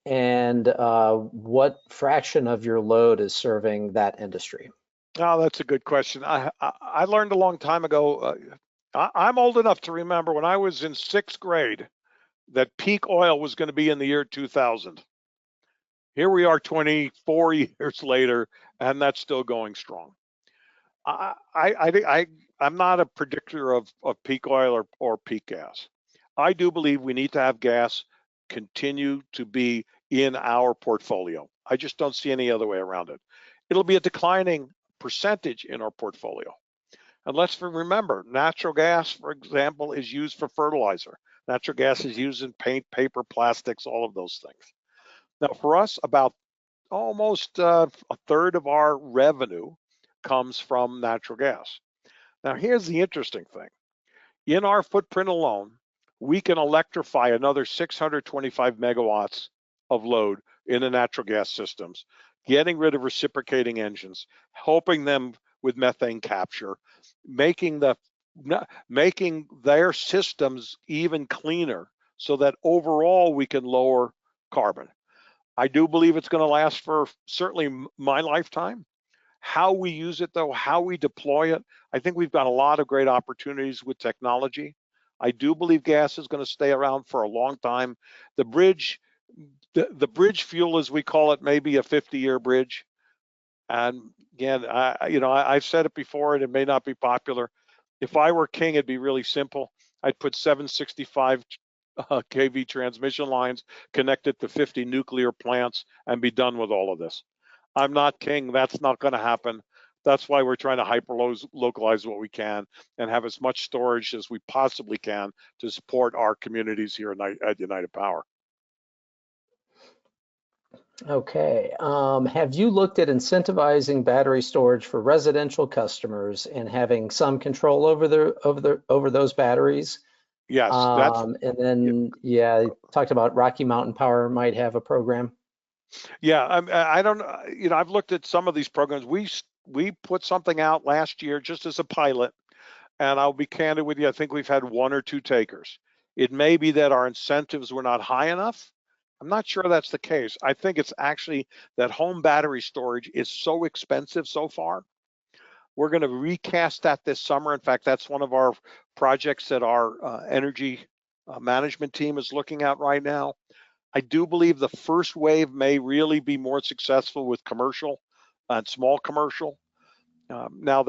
And what fraction of your load is serving that industry? Oh, that's a good question. I learned a long time ago. I'm old enough to remember when I was in 6th grade that peak oil was going to be in the year 2000. Here we are 24 years later, and that's still going strong. I'm not a predictor of peak oil or peak gas. I do believe we need to have gas continue to be in our portfolio. I just don't see any other way around it. It'll be a declining percentage in our portfolio. And let's remember, natural gas, for example, is used for fertilizer. Natural gas is used in paint, paper, plastics, all of those things. Now, for us, about almost a third of our revenue comes from natural gas. Now, here's the interesting thing. In our footprint alone, we can electrify another 625 megawatts of load in the natural gas systems, getting rid of reciprocating engines, helping them with methane capture, making their systems even cleaner so that overall we can lower carbon. I do believe it's going to last for certainly my lifetime. How we use it though, how we deploy it, I think we've got a lot of great opportunities with technology. I do believe gas is going to stay around for a long time. The bridge bridge fuel, as we call it, may be a 50-year bridge. And again, I've said it before, and it may not be popular. If I were king, it'd be really simple. I'd put 765 kV transmission lines connected to 50 nuclear plants and be done with all of this. I'm not king. That's not going to happen. That's why we're trying to hyper-localize what we can and have as much storage as we possibly can to support our communities here at United Power. Okay. Have you looked at incentivizing battery storage for residential customers and having some control over those batteries? Yes. And then, yeah, talked about Rocky Mountain Power might have a program. Yeah, I don't, I've looked at some of these programs. We put something out last year just as a pilot, and I'll be candid with you. I think we've had 1 or 2 takers. It may be that our incentives were not high enough. I'm not sure that's the case. I think it's actually that home battery storage is so expensive so far. We're going to recast that this summer. In fact, that's one of our projects that our energy management team is looking at right now. I do believe the first wave may really be more successful with commercial and small commercial. Now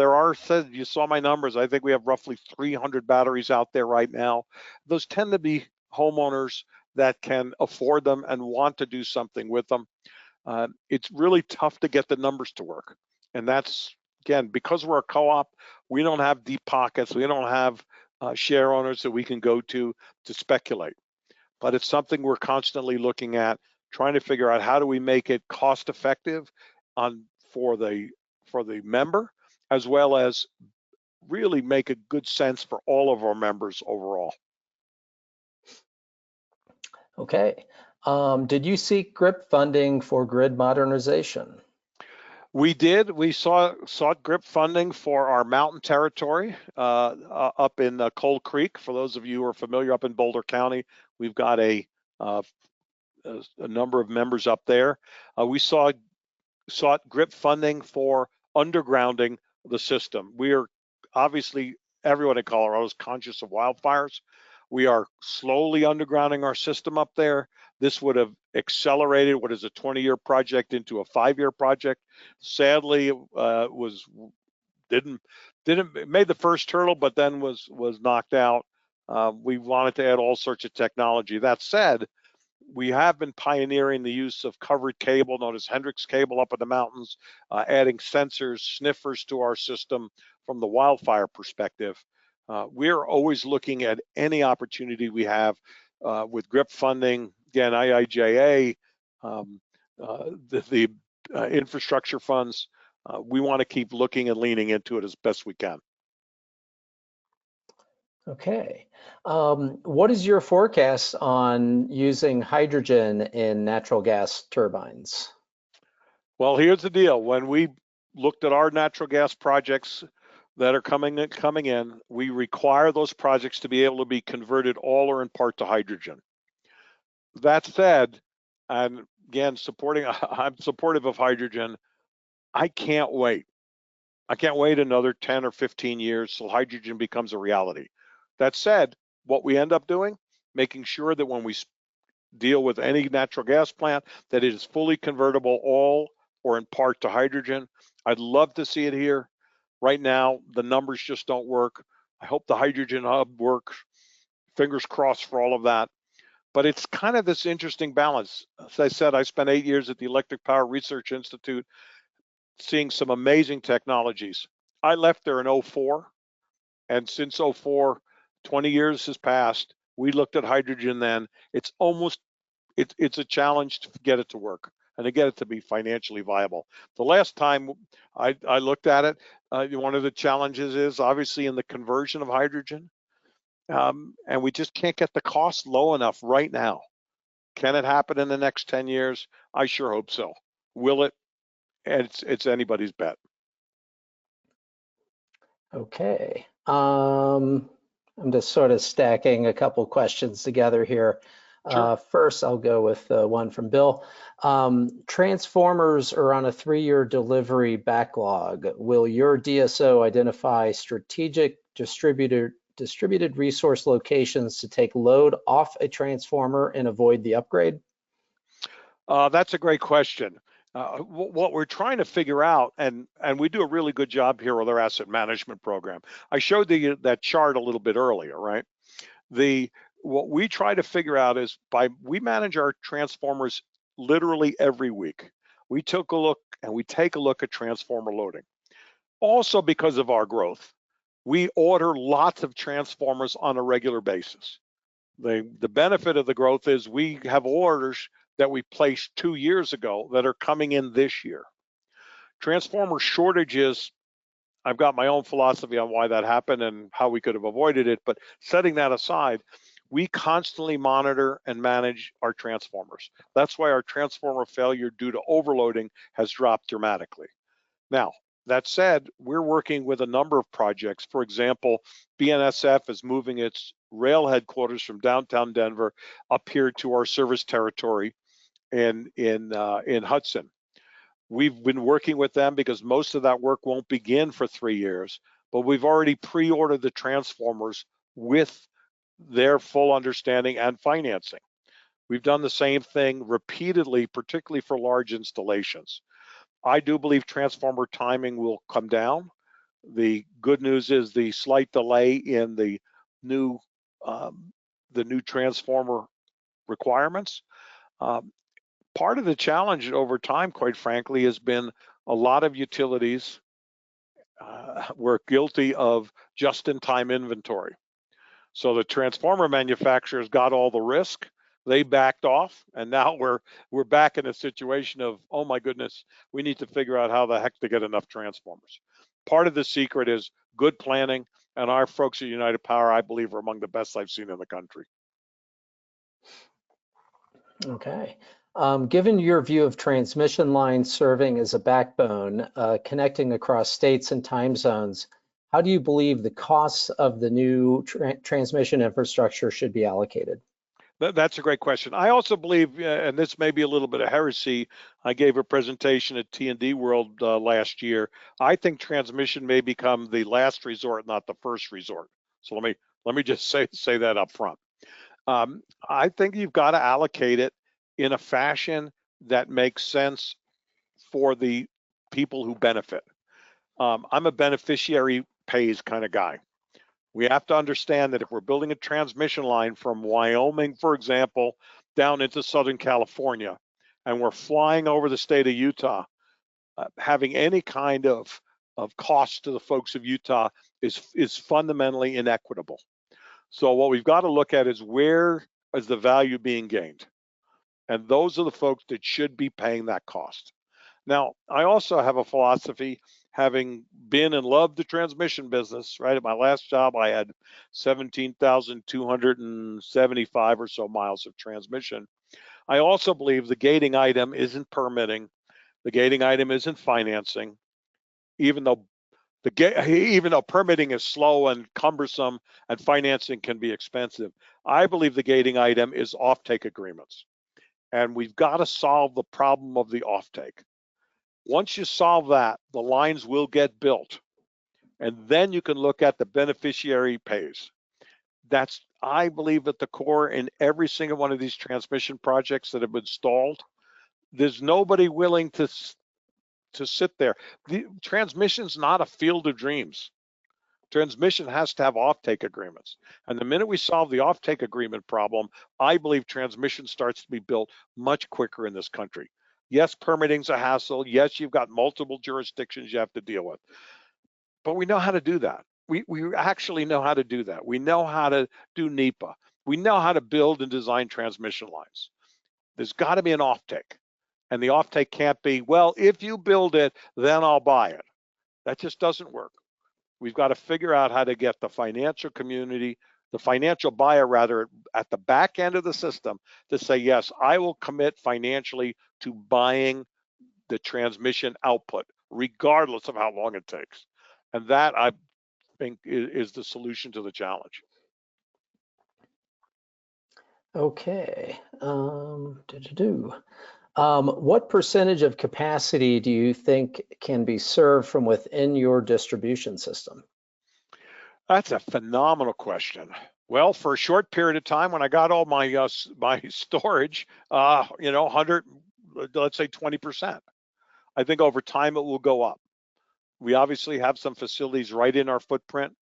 you saw my numbers. I think we have roughly 300 batteries out there right now. Those tend to be homeowners that can afford them and want to do something with them. It's really tough to get the numbers to work. And that's, again, because we're a co-op, we don't have deep pockets. We don't have share owners that we can go to speculate. But it's something we're constantly looking at, trying to figure out how do we make it cost effective for the member, as well as really make a good sense for all of our members overall. Okay. Did you seek GRIP funding for grid modernization? We did. We sought GRIP funding for our mountain territory up in Cold Creek. For those of you who are familiar, up in Boulder County, we've got a number of members up there. We sought GRIP funding for undergrounding the system. We are obviously, everyone in Colorado is conscious of wildfires. We are slowly undergrounding our system up there. This would have accelerated what is a 20-year project into a 5-year project. Sadly, it made the first hurdle, but then was knocked out. We wanted to add all sorts of technology. That said, we have been pioneering the use of covered cable known as Hendrix cable up in the mountains, adding sensors, sniffers to our system from the wildfire perspective. We're always looking at any opportunity we have with GRIP funding, again, IIJA, the infrastructure funds. We want to keep looking and leaning into it as best we can. Okay. What is your forecast on using hydrogen in natural gas turbines? Well, here's the deal. When we looked at our natural gas projects that are coming in. We require those projects to be able to be converted all or in part to hydrogen. That said, and again, I'm supportive of hydrogen. I can't wait. I can't wait another 10 or 15 years till hydrogen becomes a reality. That said, what we end up doing, making sure that when we deal with any natural gas plant, that it is fully convertible all or in part to hydrogen. I'd love to see it here. Right now, the numbers just don't work. I hope the hydrogen hub works. Fingers crossed for all of that. But it's kind of this interesting balance. As I said, I spent 8 years at the Electric Power Research Institute seeing some amazing technologies. I left there in 04, and since 04, 20 years has passed. We looked at hydrogen then. It's a challenge to get it to work and to get it to be financially viable. The last time I looked at it, one of the challenges is obviously in the conversion of hydrogen, and we just can't get the cost low enough right now. Can it happen in the next 10 years? I sure hope so. Will it? It's anybody's bet. Okay. I'm just sort of stacking a couple questions together here. Sure. First, I'll go with one from Bill. Transformers are on a 3-year delivery backlog. Will your DSO identify strategic distributed resource locations to take load off a transformer and avoid the upgrade? That's a great question. What we're trying to figure out, and we do a really good job here with our asset management program. I showed that chart a little bit earlier, right? What we try to figure out is we manage our transformers literally every week. We take a look at transformer loading. Also, because of our growth, we order lots of transformers on a regular basis. The benefit of the growth is we have orders that we placed 2 years ago that are coming in this year. Transformer shortages, I've got my own philosophy on why that happened and how we could have avoided it, but setting that aside, we constantly monitor and manage our transformers. That's why our transformer failure due to overloading has dropped dramatically. Now, that said, we're working with a number of projects. For example, BNSF is moving its rail headquarters from downtown Denver up here to our service territory in Hudson. We've been working with them because most of that work won't begin for 3 years, but we've already pre-ordered the transformers with their full understanding and financing. We've done the same thing repeatedly, particularly for large installations. I do believe transformer timing will come down. The good news is the slight delay in the new transformer requirements. Part of the challenge over time, quite frankly, has been a lot of utilities were guilty of just-in-time inventory. So the transformer manufacturers got all the risk, they backed off, and now we're back in a situation of, oh my goodness, we need to figure out how the heck to get enough transformers. Part of the secret is good planning, and our folks at United Power, I believe, are among the best I've seen in the country. Okay. Given your view of transmission lines serving as a backbone, connecting across states and time zones, how do you believe the costs of the new transmission infrastructure should be allocated? That's a great question. I also believe, and this may be a little bit of heresy, I gave a presentation at T&D World last year. I think transmission may become the last resort, not the first resort. So let me just say that up front. I think you've got to allocate it in a fashion that makes sense for the people who benefit. I'm a beneficiary pays kind of guy. We have to understand that if we're building a transmission line from Wyoming, for example, down into Southern California, and we're flying over the state of Utah, having any kind of cost to the folks of Utah is fundamentally inequitable. So what we've got to look at is where is the value being gained? And those are the folks that should be paying that cost. Now, I also have a philosophy, having been and loved the transmission business, right? At my last job, I had 17,275 or so miles of transmission. I also believe the gating item isn't permitting, the gating item isn't financing, even though permitting is slow and cumbersome and financing can be expensive. I believe the gating item is offtake agreements. And we've got to solve the problem of the offtake. Once you solve that, the lines will get built. And then you can look at the beneficiary pays. That's, I believe, at the core in every single one of these transmission projects that have been stalled. There's nobody willing to sit there. The transmission's not a field of dreams. Transmission has to have offtake agreements. And the minute we solve the offtake agreement problem, I believe transmission starts to be built much quicker in this country. Yes, permitting's a hassle. Yes, you've got multiple jurisdictions you have to deal with. But we know how to do that. We actually know how to do that. We know how to do NEPA. We know how to build and design transmission lines. There's got to be an offtake. And the offtake can't be, well, if you build it, then I'll buy it. That just doesn't work. We've got to figure out how to get the financial community, the financial buyer rather, at the back end of the system to say, yes, I will commit financially to buying the transmission output, regardless of how long it takes. And that, I think, is the solution to the challenge. Okay. What percentage of capacity do you think can be served from within your distribution system? That's a phenomenal question. Well, for a short period of time, when I got all my my storage, 100, let's say 20%. I think over time it will go up. We obviously have some facilities right in our footprint.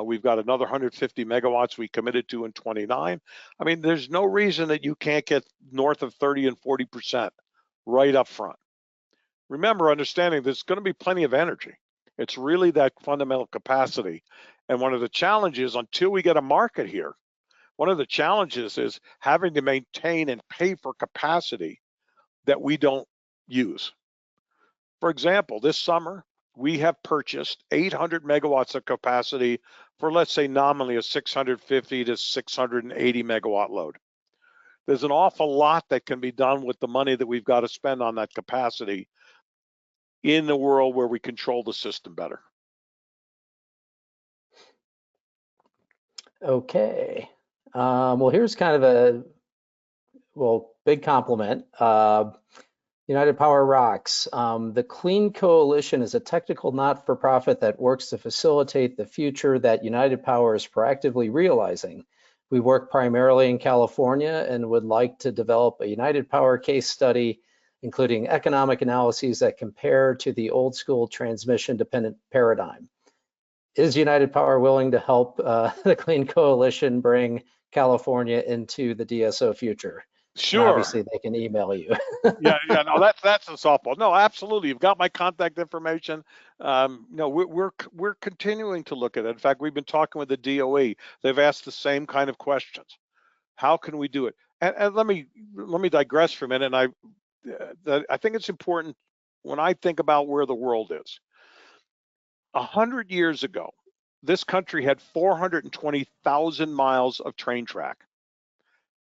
We've got another 150 megawatts we committed to in 29. I mean, there's no reason that you can't get north of 30 and 40% right up front. Remember, understanding there's going to be plenty of energy. It's really that fundamental capacity. And one of the challenges, until we get a market here, one of the challenges is having to maintain and pay for capacity that we don't use. For example, this summer, we have purchased 800 megawatts of capacity for, let's say, nominally a 650 to 680 megawatt load. There's an awful lot that can be done with the money that we've got to spend on that capacity in the world where we control the system better. Okay. Well, here's kind of a, big compliment. United Power rocks. The Clean Coalition is a technical not-for-profit that works to facilitate the future that United Power is proactively realizing. We work primarily in California and would like to develop a United Power case study, including economic analyses that compare to the old school transmission-dependent paradigm. Is United Power willing to help the Clean Coalition bring California into the DSO future? Sure. And obviously, they can email you. yeah, no, that's a softball. No, absolutely. You've got my contact information. No, we're continuing to look at it. In fact, we've been talking with the DOE. They've asked the same kind of questions. How can we do it? And let me digress for a minute. And I think it's important when I think about where the world is. 100 years ago, this country had 420,000 miles of train track.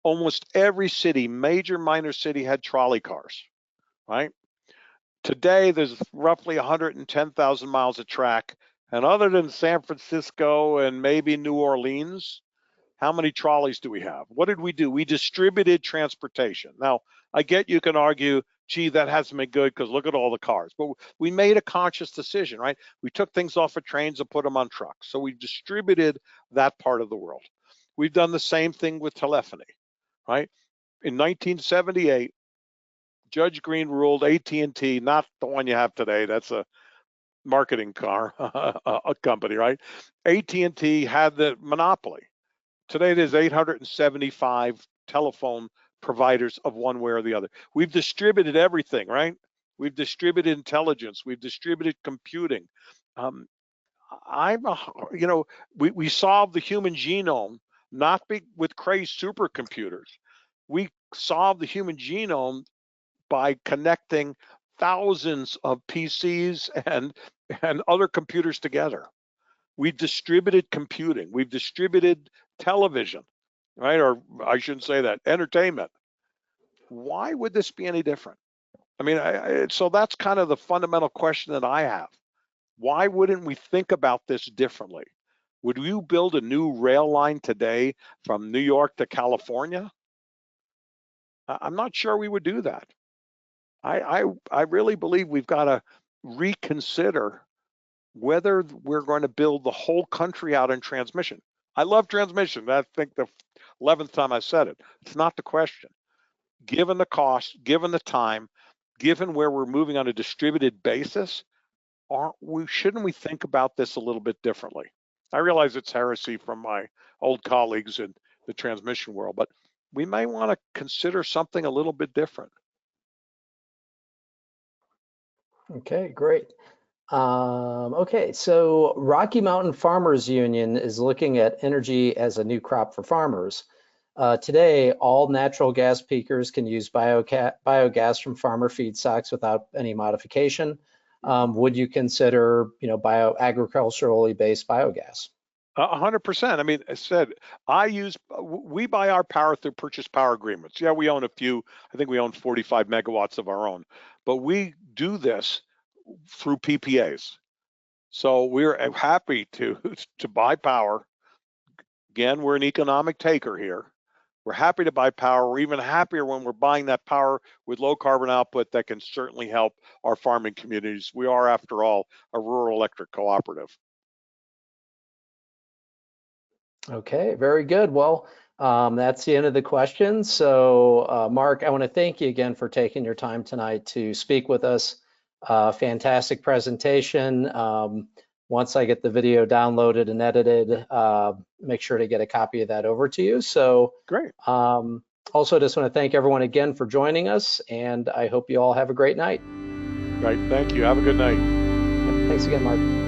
Almost every city, major, minor city, had trolley cars, right? Today, there's roughly 110,000 miles of track. And other than San Francisco and maybe New Orleans, how many trolleys do we have? What did we do? We distributed transportation. Now, I get you can argue, gee, that hasn't been good because look at all the cars. But we made a conscious decision, right? We took things off of trains and put them on trucks. So we distributed that part of the world. We've done the same thing with telephony, right? In 1978, Judge Green ruled AT&T, not the one you have today, that's a marketing car, a company, right? AT&T had the monopoly. Today there's 875 telephone providers of one way or the other. We've distributed everything, right? We've distributed intelligence. We've distributed computing. We solved the human genome, not with Cray supercomputers. We solved the human genome by connecting thousands of PCs and other computers together. We've distributed computing. We've distributed television, right? Or I shouldn't say that, entertainment. Why would this be any different? I mean, so that's kind of the fundamental question that I have. Why wouldn't we think about this differently? Would you build a new rail line today from New York to California? I'm not sure we would do that. I really believe we've got to reconsider whether we're going to build the whole country out in transmission. I love transmission. I think the 11th time I said it. It's not the question. Given the cost, given the time, given where we're moving on a distributed basis, shouldn't we think about this a little bit differently? I realize it's heresy from my old colleagues in the transmission world, but we may want to consider something a little bit different. Okay, great. Okay, so Rocky Mountain Farmers Union is looking at energy as a new crop for farmers. Today, all natural gas peakers can use biogas from farmer feedstocks without any modification. Would you consider, agriculturally based biogas? 100%. I mean, I said, we buy our power through purchase power agreements. Yeah, we own a few. I think we own 45 megawatts of our own, but we do this through PPAs. So we're happy to buy power. Again, we're an economic taker here. We're happy to buy power. We're even happier when we're buying that power with low carbon output that can certainly help our farming communities. We are, after all, a rural electric cooperative. Okay, very good. Well, that's the end of the questions. So, Mark, I want to thank you again for taking your time tonight to speak with us. Fantastic presentation. Once I get the video downloaded and edited, make sure to get a copy of that over to you. So, great. Also, just want to thank everyone again for joining us, and I hope you all have a great night. Right. Thank you. Have a good night. Thanks again, Mark.